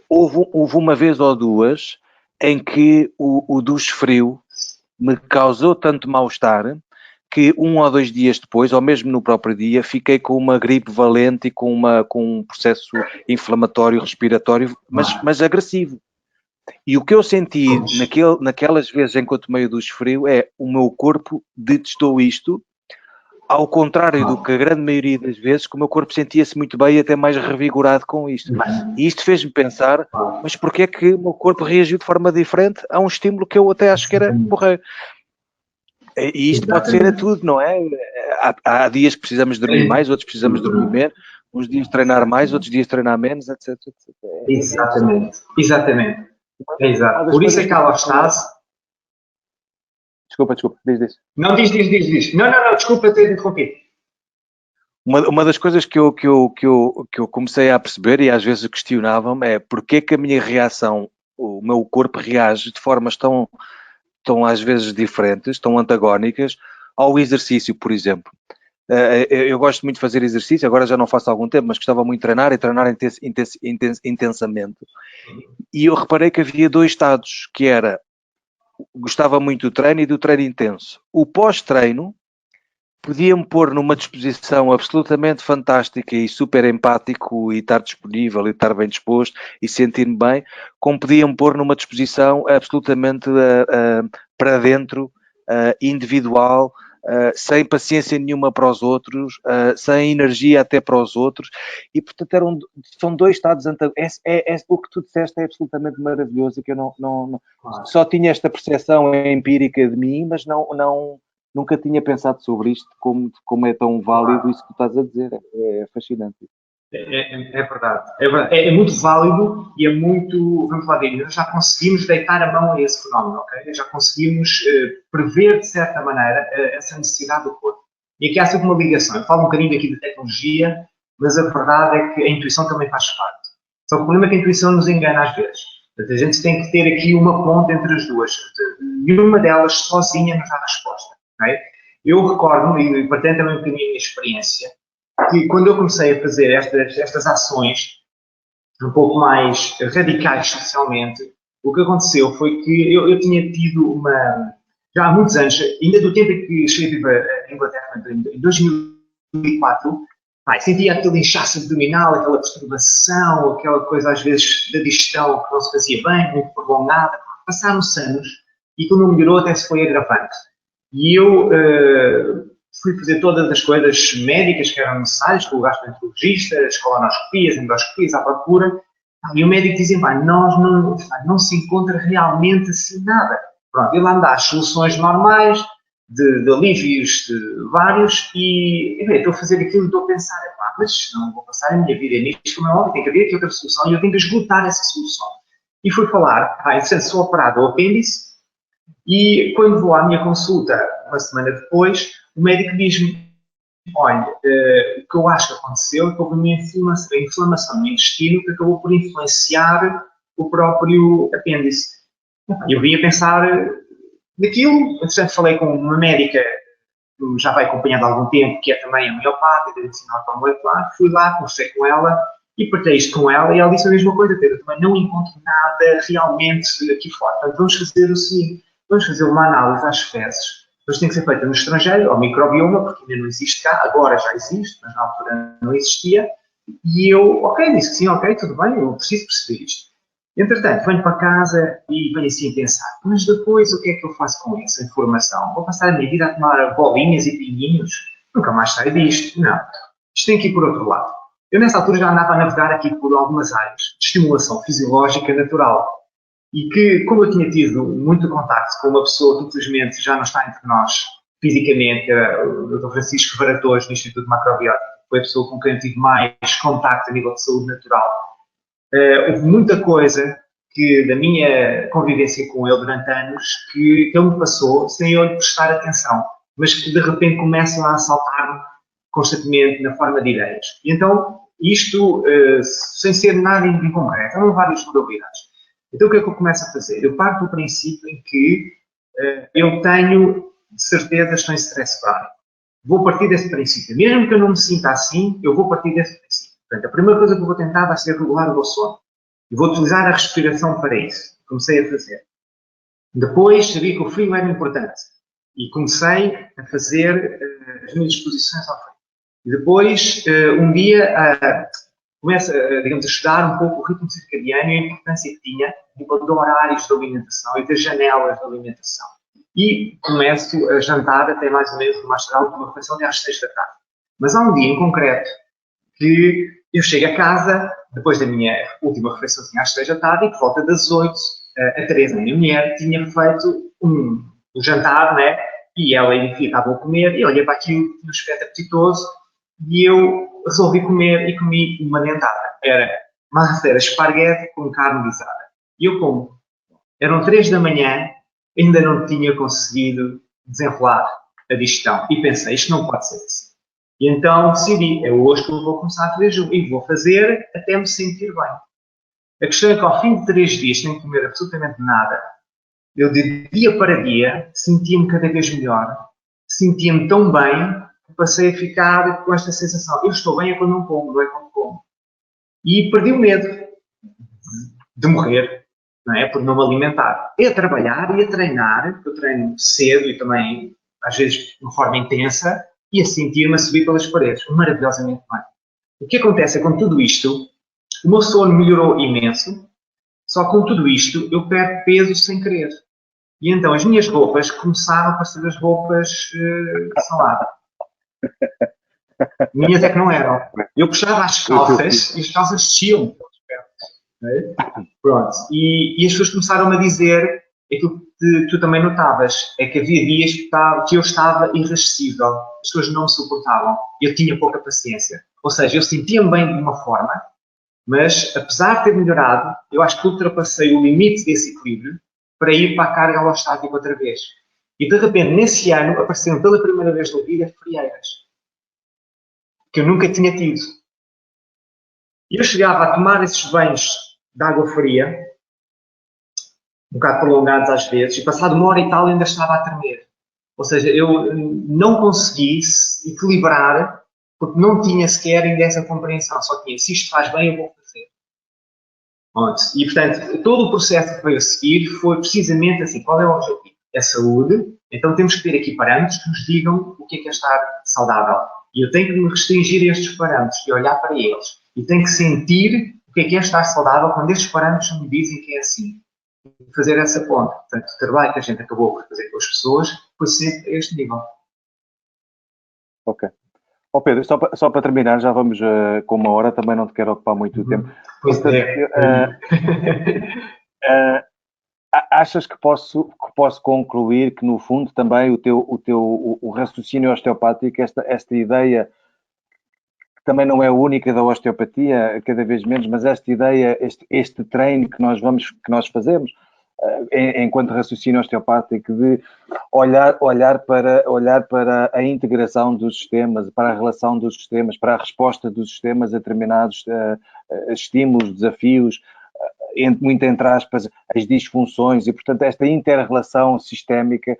S2: houve uma vez ou duas em que o duche frio me causou tanto mal-estar que 1 ou 2 dias depois, ou mesmo no próprio dia, fiquei com uma gripe valente e com um processo inflamatório respiratório, mas agressivo. E o que eu senti naquelas vezes em que eu tomei o duche frio é o meu corpo detestou isto, ao contrário do que a grande maioria das vezes, que o meu corpo sentia-se muito bem e até mais revigorado com isto. E isto fez-me pensar, mas porquê é que o meu corpo reagiu de forma diferente a um estímulo que eu até acho que era porreiro? E isto pode ser a tudo, não é? Há dias que precisamos dormir mais, outros precisamos dormir menos, uns dias treinar mais, outros dias treinar menos, etc.
S1: Exatamente. Exato. Por isso é que a alostase...
S2: Desculpa, diz.
S1: Não, diz. Não, desculpa ter interrompido.
S2: Uma das coisas que eu comecei a perceber e às vezes questionava-me é porque que a minha reação, o meu corpo reage de formas tão às vezes diferentes, tão antagónicas ao exercício, por exemplo. Eu gosto muito de fazer exercício, agora já não faço há algum tempo, mas gostava muito de treinar intensamente. E eu reparei que havia 2 estados, que era, gostava muito do treino e do treino intenso. O pós-treino podia-me pôr numa disposição absolutamente fantástica e super empático, e estar disponível e estar bem disposto e sentir-me bem, como podia-me pôr numa disposição absolutamente para dentro, individual, sem paciência nenhuma para os outros, sem energia até para os outros, e portanto são 2 estados antagónicos. O que tu disseste é absolutamente maravilhoso, que eu não só tinha esta percepção empírica de mim, mas nunca tinha pensado sobre isto, como é tão válido isso que tu estás a dizer. É fascinante.
S1: É verdade. É muito válido e é muito, vamos lá ver, nós já conseguimos deitar a mão a esse fenómeno, ok? Já conseguimos prever, de certa maneira, essa necessidade do corpo. E aqui há sempre uma ligação. Eu falo um bocadinho aqui de tecnologia, mas a verdade é que a intuição também faz parte. Só que o problema é que a intuição nos engana às vezes. Portanto, a gente tem que ter aqui uma ponte entre as duas. Nenhuma delas sozinha nos dá resposta, ok? Eu recordo-me, e partilhando também um bocadinho a minha experiência, que quando eu comecei a fazer estas ações um pouco mais radicais socialmente, o que aconteceu foi que eu tinha tido já há muitos anos, ainda do tempo em que cheguei a Inglaterra, em 2004, sentia aquele inchaço abdominal, aquela perturbação, aquela coisa às vezes da digestão que não se fazia bem, muito prolongada. Passaram-se anos e quando não melhorou até se foi agravando. E eu fui fazer todas as coisas médicas que eram necessárias, com o gastroenterologista, as colonoscopias, endoscopias à procura. E o médico dizia, não se encontra realmente assim nada. Pronto, ele anda às soluções normais, de alívios de vários, e bem, estou a fazer aquilo e estou a pensar, mas não vou passar a minha vida nisto, como é óbvio, tem que haver aqui outra solução e eu tenho que esgotar essa solução. E fui falar, interessante, sou operado ao apêndice, e quando vou à minha consulta, uma semana depois, o médico diz-me, olha, o que eu acho que aconteceu é que houve uma inflamação no intestino que acabou por influenciar o próprio apêndice. Eu vim a pensar naquilo, entretanto falei com uma médica que já vai acompanhando há algum tempo, que é também homeopata, de medicina ortomolecular, fui lá, conversei com ela e partilhei isto com ela e ela disse a mesma coisa, Pedro, também não encontro nada realmente aqui fora. Portanto, vamos fazer o seguinte, vamos fazer uma análise às fezes, mas tem que ser feita no estrangeiro, ao microbioma, porque ainda não existe cá, agora já existe, mas na altura não existia, e eu, ok, disse que sim, ok, tudo bem, eu preciso perceber isto. Entretanto, venho para casa e venho assim a pensar, mas depois o que é que eu faço com essa informação? Vou passar a minha vida a tomar bolinhas e pininhos? Nunca mais saio disto. Não. Isto tem que ir por outro lado. Eu nessa altura já andava a navegar aqui por algumas áreas de estimulação fisiológica natural e que, como eu tinha tido muito contacto com uma pessoa que infelizmente já não está entre nós fisicamente, que era o Dr. Francisco Varatores, do Instituto Macrobiótico, foi a pessoa com quem eu tive mais contacto a nível de saúde natural. Houve muita coisa que, da minha convivência com ele durante anos, que ele me passou sem eu lhe prestar atenção, mas que de repente começam a assaltar-me constantemente na forma de ideias. E então, isto, sem ser nada em concreto, há várias modalidades. Então, o que é que eu começo a fazer? Eu parto do princípio em que eu tenho certeza que estou em stress crónico. Vou partir desse princípio. Mesmo que eu não me sinta assim, eu vou partir desse princípio. Portanto, a primeira coisa que eu vou tentar vai ser regular o meu sono. E vou utilizar a respiração para isso. Comecei a fazer. Depois, sabia que o frio era importante. E comecei a fazer as minhas exposições ao frio. E depois, um dia, começo, digamos, a estudar um pouco o ritmo circadiano e a importância que tinha de horários de alimentação e das janelas de alimentação. E começo a jantar até mais ou menos mais tarde, uma refeição de às 6 da tarde. Mas há um dia em concreto que eu chego a casa, depois da minha última refeição às 6 da tarde, e por volta das 8, a Teresa, a minha mulher, tinha feito um jantar, né? E ela estava a comer, e olhei para aquilo, tinha um aspecto apetitoso, e eu resolvi comer e comi uma dentada. Era esparguete com carne guisada. E eu como. Eram 3 da manhã, ainda não tinha conseguido desenrolar a digestão. E pensei, isto não pode ser assim. E então decidi, é hoje que eu vou começar a fazer jejum. E vou fazer até me sentir bem. A questão é que ao fim de 3 dias, sem comer absolutamente nada, eu de dia para dia sentia-me cada vez melhor. Sentia-me tão bem que passei a ficar com esta sensação. Eu estou bem é quando não como, não é quando como. E perdi o medo de morrer, não é? Por não me alimentar. É a trabalhar e a treinar, porque eu treino cedo e também, às vezes, de uma forma intensa, e a sentir-me a subir pelas paredes, maravilhosamente bem. O que acontece é que com tudo isto, o meu sono melhorou imenso, só com tudo isto eu perco peso sem querer. E então as minhas roupas começaram a parecer as roupas de salada. Minhas é que não eram. Eu puxava as calças e as calças desciam. Pronto. E as pessoas começaram a dizer aquilo que tu também notavas, é que havia dias que eu estava irascível, as pessoas não me suportavam, eu tinha pouca paciência. Ou seja, eu sentia-me bem de uma forma, mas apesar de ter melhorado, eu acho que ultrapassei o limite desse equilíbrio para ir para a carga alostática outra vez. E de repente, nesse ano, apareceram pela primeira vez na vida frieiras, que eu nunca tinha tido. E eu chegava a tomar esses banhos de água fria, um bocado prolongados às vezes, e passado uma hora e tal ainda estava a tremer. Ou seja, eu não consegui equilibrar, porque não tinha sequer ainda essa compreensão, só tinha, se isto faz bem, eu vou fazer. E, portanto, todo o processo que veio a seguir foi precisamente assim, qual é o objetivo? É saúde, então temos que ter aqui parâmetros que nos digam o que é estar saudável. E eu tenho que me restringir a estes parâmetros e olhar para eles. E tenho que sentir o que é estar saudável quando estes parâmetros me dizem que é assim. E fazer essa ponte. Portanto, o trabalho que a gente acabou por fazer com as pessoas foi sempre a este nível.
S2: Ok. Ó Pedro, só para terminar, já vamos com 1 hora, também não te quero ocupar muito o tempo.
S1: Pois
S2: Portanto,
S1: é.
S2: uh, achas que posso concluir que, no fundo, também o raciocínio osteopático, esta ideia, que também não é única da osteopatia, cada vez menos, mas esta ideia, este treino que nós fazemos, enquanto raciocínio osteopático, de olhar para a integração dos sistemas, para a relação dos sistemas, para a resposta dos sistemas a determinados estímulos, desafios, muito entre aspas, as disfunções, e, portanto, esta inter-relação sistémica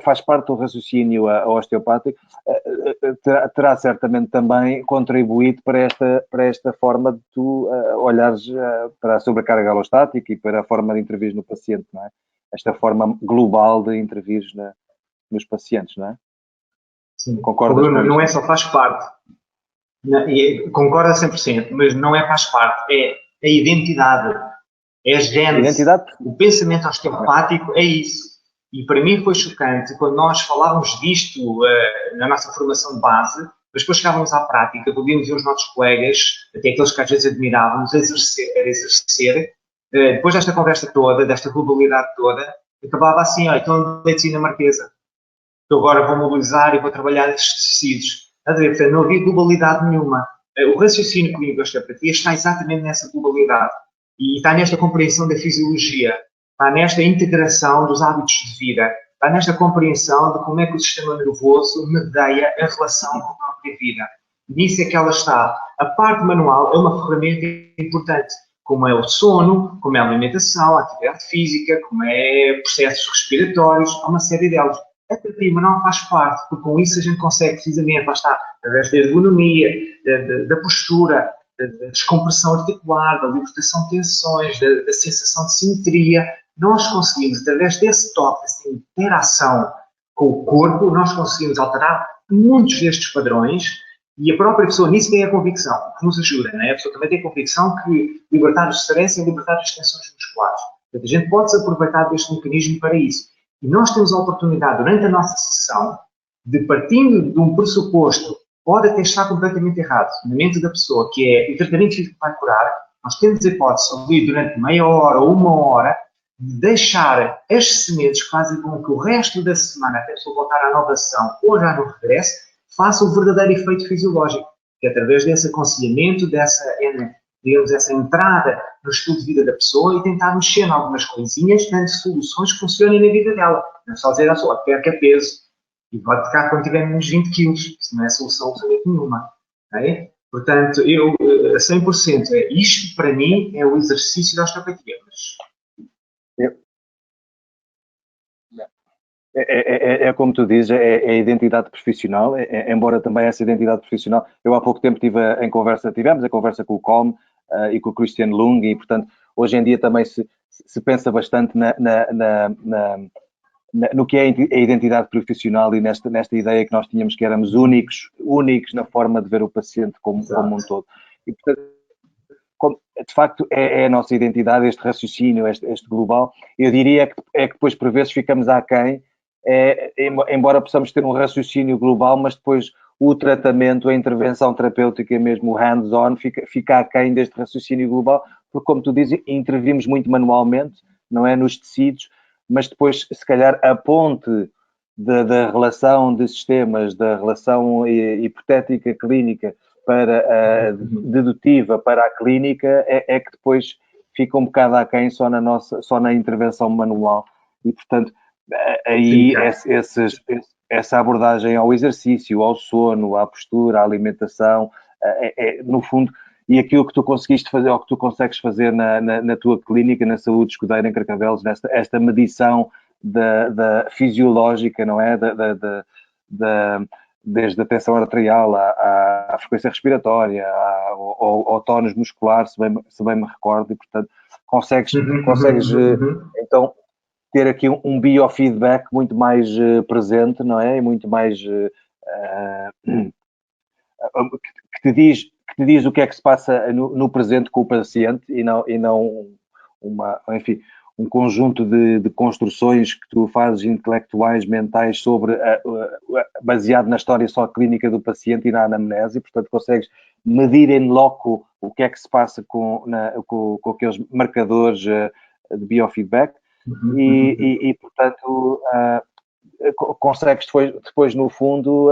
S2: faz parte do raciocínio osteopático, terá certamente também contribuído para esta forma de tu olhares para a sobrecarga alostática e para a forma de intervir no paciente, não é? Esta forma global de intervir nos pacientes, não é?
S1: Sim.
S2: Concordas com
S1: Bruno, não
S2: isto?
S1: é só faz parte, concordo a 100%, mas não é faz parte, é a identidade, é a gênese.
S2: Identidade?
S1: O pensamento osteopático é isso. E para mim foi chocante quando nós falávamos disto na nossa formação de base, mas depois chegávamos à prática, podíamos ver os nossos colegas, até aqueles que às vezes admirávamos, exercer. Depois desta conversa toda, desta globalidade toda, acabava assim, olha, então a medicina marquesa, que eu agora vou mobilizar e vou trabalhar estes tecidos. Portanto, não havia globalidade nenhuma. O raciocínio clínico da osteopatia está exatamente nessa globalidade. E está nesta compreensão da fisiologia, está nesta integração dos hábitos de vida, está nesta compreensão de como é que o sistema nervoso medeia a relação com a própria vida. Nisso é que ela está. A parte manual é uma ferramenta importante, como é o sono, como é a alimentação, a atividade física, como é processos respiratórios, há uma série delas. A terapia manual faz parte, porque com isso a gente consegue precisamente, lá está, através da ergonomia, da postura, da descompressão articular, da libertação de tensões, da sensação de simetria, nós conseguimos, através desse toque, dessa interação com o corpo, nós conseguimos alterar muitos destes padrões e a própria pessoa nisso tem a convicção, que nos ajuda, não é? A pessoa também tem a convicção que libertar o stress é libertar as tensões musculares. Portanto, a gente pode se aproveitar deste mecanismo para isso. E nós temos a oportunidade, durante a nossa sessão, de partindo de um pressuposto, pode até estar completamente errado, na mente da pessoa, que é o tratamento físico vai curar, nós temos a hipótese, ali durante meia hora ou 1 hora, de deixar as sementes que fazem com que o resto da semana, até a pessoa voltar à nova sessão ou já no regresso, faça o verdadeiro efeito fisiológico, que é através desse aconselhamento, digamos, essa entrada no estilo de vida da pessoa e tentar mexer em algumas coisinhas, dando soluções que funcionem na vida dela. Não é só dizer à pessoa, perca peso e pode ficar quando tiver menos 20 quilos, isso não é solução absolutamente nenhuma. Okay? Portanto, eu, a 100%, isto para mim é o exercício da osteopatia.
S2: É como tu dizes, é a identidade profissional, embora também essa identidade profissional, eu há pouco tempo tivemos a conversa com o Com e com o Christian Lung, e portanto hoje em dia também se pensa bastante no que é a identidade profissional e nesta ideia que nós tínhamos que éramos únicos na forma de ver o paciente como um todo. E portanto, de facto é a nossa identidade, este raciocínio, este global. Eu diria que depois por vezes ficamos aquém, embora possamos ter um raciocínio global, mas depois o tratamento, a intervenção terapêutica, mesmo o hands-on, fica aquém deste raciocínio global, porque, como tu dizes, intervimos muito manualmente, não é, nos tecidos, mas depois, se calhar, a ponte da relação de sistemas, da relação hipotética clínica para a dedutiva para a clínica, é que depois fica um bocado aquém só na intervenção manual. E, portanto, aí essa abordagem ao exercício, ao sono, à postura, à alimentação, no fundo, e aquilo que tu conseguiste fazer, ou que tu consegues fazer na tua clínica, na saúde escudeira em Carcavelos, esta medição da fisiológica, não é? Desde a tensão arterial à frequência respiratória, ao tónus muscular, se bem me recordo, e portanto consegues então ter aqui um biofeedback muito mais presente, não é? E muito mais que te diz o que é que se passa no presente com o paciente e não enfim, um conjunto de construções que tu fazes intelectuais, mentais, sobre baseado na história só clínica do paciente e na anamnese, e, portanto, consegues medir em loco o que é que se passa com aqueles marcadores de biofeedback e portanto, consegues depois no fundo,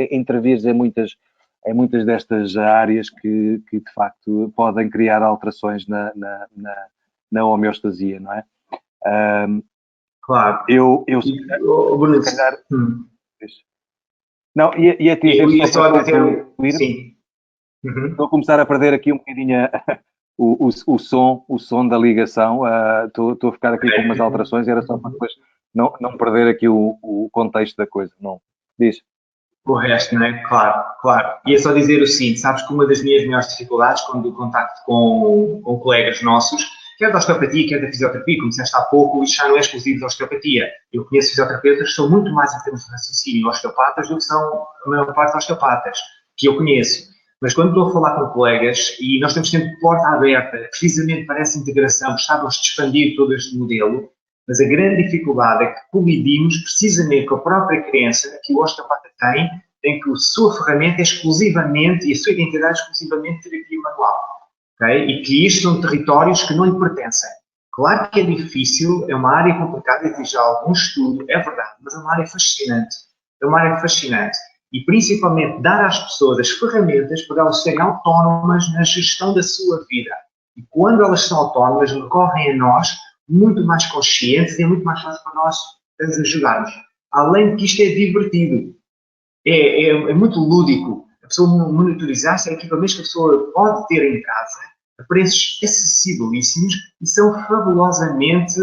S2: intervires em muitas destas áreas que de facto podem criar alterações na homeostasia, não é?
S1: Claro.
S2: Bruno, se calhar... Não, ia te dizer...
S1: Eu ia só dizer... Sim.
S2: Estou a começar a perder aqui um bocadinho o som da ligação. Estou a ficar aqui com umas alterações, era só para depois não perder aqui o contexto da coisa. Não. Diz.
S1: O resto, não é? Claro, claro. Ia só dizer o seguinte, sabes que uma das minhas maiores dificuldades quando contacto com colegas nossos, quer da osteopatia, quer da fisioterapia, como disseste há pouco, isto já não é exclusivo da osteopatia. Eu conheço fisioterapeutas que são muito mais em termos de raciocínio osteopatas do que são a maior parte dos osteopatas que eu conheço. Mas quando estou a falar com colegas, e nós temos sempre porta aberta, precisamente para essa integração, gostávamos de expandir todo este modelo, mas a grande dificuldade é que colidimos precisamente com a própria crença que o osteopata tem que a sua ferramenta é exclusivamente, e a sua identidade é exclusivamente terapia manual. Okay? E que isto são territórios que não lhe pertencem. Claro que é difícil, é uma área complicada, exige algum estudo, é verdade, mas é uma área fascinante. É uma área fascinante. E principalmente dar às pessoas as ferramentas para elas serem autónomas na gestão da sua vida. E quando elas são autónomas, recorrem a nós muito mais conscientes e é muito mais fácil para nós as ajudarmos. Além de que isto é divertido. É muito lúdico. A pessoa monitorizar-se é equipamentos que a pessoa pode ter em casa a preços acessibilíssimos e são fabulosamente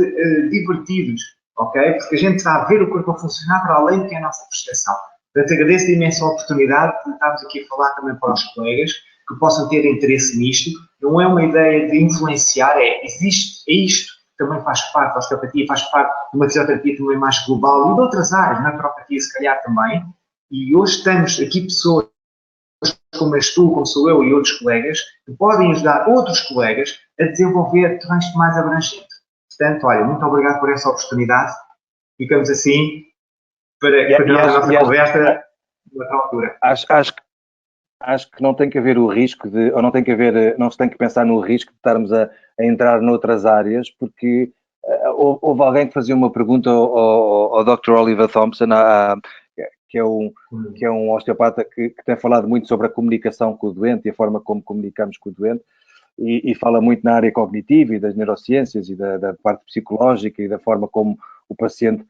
S1: divertidos. Ok? Porque a gente está a ver o corpo a funcionar para além do que é a nossa percepção. Portanto, agradeço a imensa oportunidade de estarmos aqui a falar também para os colegas que possam ter interesse nisto. Não é uma ideia de influenciar, existe, é isto. Também faz parte da osteopatia, faz parte de uma fisioterapia também mais global e de outras áreas, na naturopatia se calhar também. E hoje temos aqui pessoas como és tu, como sou eu e outros colegas, que podem ajudar outros colegas a desenvolver terrenos mais abrangentes. Portanto, olha, muito obrigado por essa oportunidade. Ficamos assim para continuar a nossa conversa noutra altura.
S2: Acho que não tem que haver o risco de, ou não se tem que pensar no risco de estarmos a entrar noutras áreas, porque houve alguém que fazia uma pergunta ao Dr. Oliver Thompson, que é um osteopata que tem falado muito sobre a comunicação com o doente e a forma como comunicamos com o doente, e fala muito na área cognitiva e das neurociências e da parte psicológica e da forma como o paciente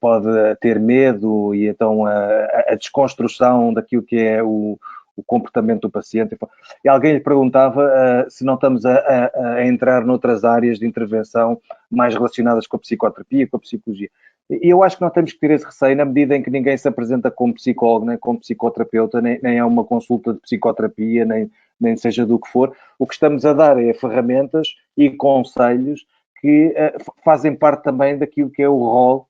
S2: pode ter medo e então a desconstrução daquilo que é o comportamento do paciente. E alguém lhe perguntava se não estamos a entrar noutras áreas de intervenção mais relacionadas com a psicoterapia, com a psicologia. E eu acho que não temos que ter esse receio na medida em que ninguém se apresenta como psicólogo, nem como psicoterapeuta, nem é uma consulta de psicoterapia, nem seja do que for. O que estamos a dar é ferramentas e conselhos que fazem parte também daquilo que é o rol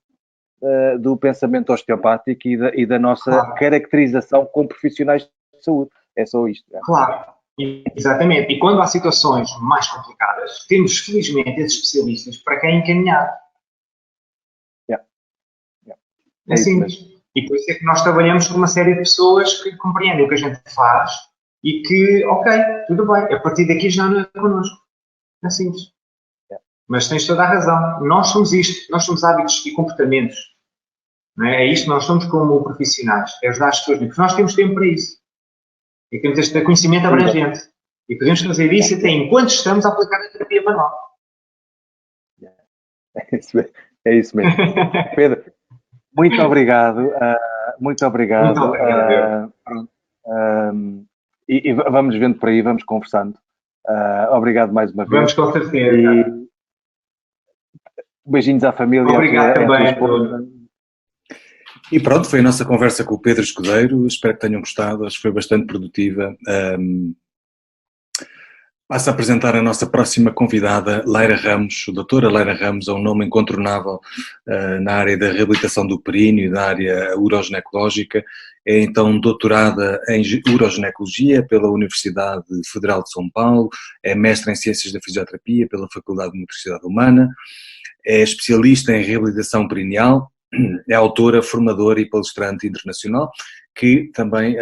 S2: do pensamento osteopático e da nossa caracterização como profissionais de saúde. É só isto.
S1: Claro, exatamente. E quando há situações mais complicadas, temos felizmente esses especialistas para quem encaminhar. É simples. E por isso é que nós trabalhamos com uma série de pessoas que compreendem o que a gente faz e que, ok, tudo bem, a partir daqui já não é connosco. É simples. Mas tens toda a razão. Nós somos isto. Nós somos hábitos e comportamentos. Não é? É isto que nós somos como profissionais. É ajudar as pessoas. Porque nós temos tempo para isso. E temos este conhecimento abrangente. E podemos fazer isso até enquanto estamos a aplicar a terapia manual.
S2: É isso mesmo. Pedro, muito obrigado. Muito obrigado.
S1: Muito obrigado.
S2: E vamos vendo por aí, vamos conversando. Obrigado mais uma vez.
S1: Vamos com certeza.
S2: Beijinhos à família.
S1: Obrigado também.
S3: E pronto, foi a nossa conversa com o Pedro Escudeiro. Espero que tenham gostado. Acho que foi bastante produtiva. Passo a apresentar a nossa próxima convidada, Laira Ramos. A doutora Laira Ramos é um nome incontornável na área da reabilitação do períneo e da área uroginecológica. É então doutorada em uroginecologia pela Universidade Federal de São Paulo, é mestre em Ciências da Fisioterapia pela Faculdade de Motricidade Humana, é especialista em reabilitação perineal, é autora, formadora e palestrante internacional, que também,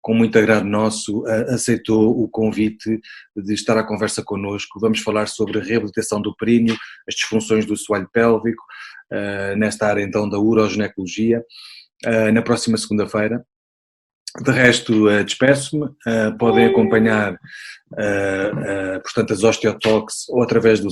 S3: com muito agrado nosso, aceitou o convite de estar à conversa connosco. Vamos falar sobre a reabilitação do períneo, as disfunções do assoalho pélvico, nesta área então da uroginecologia, na próxima segunda-feira. De resto, despeço-me, podem acompanhar, portanto, as Osteotalks ou através do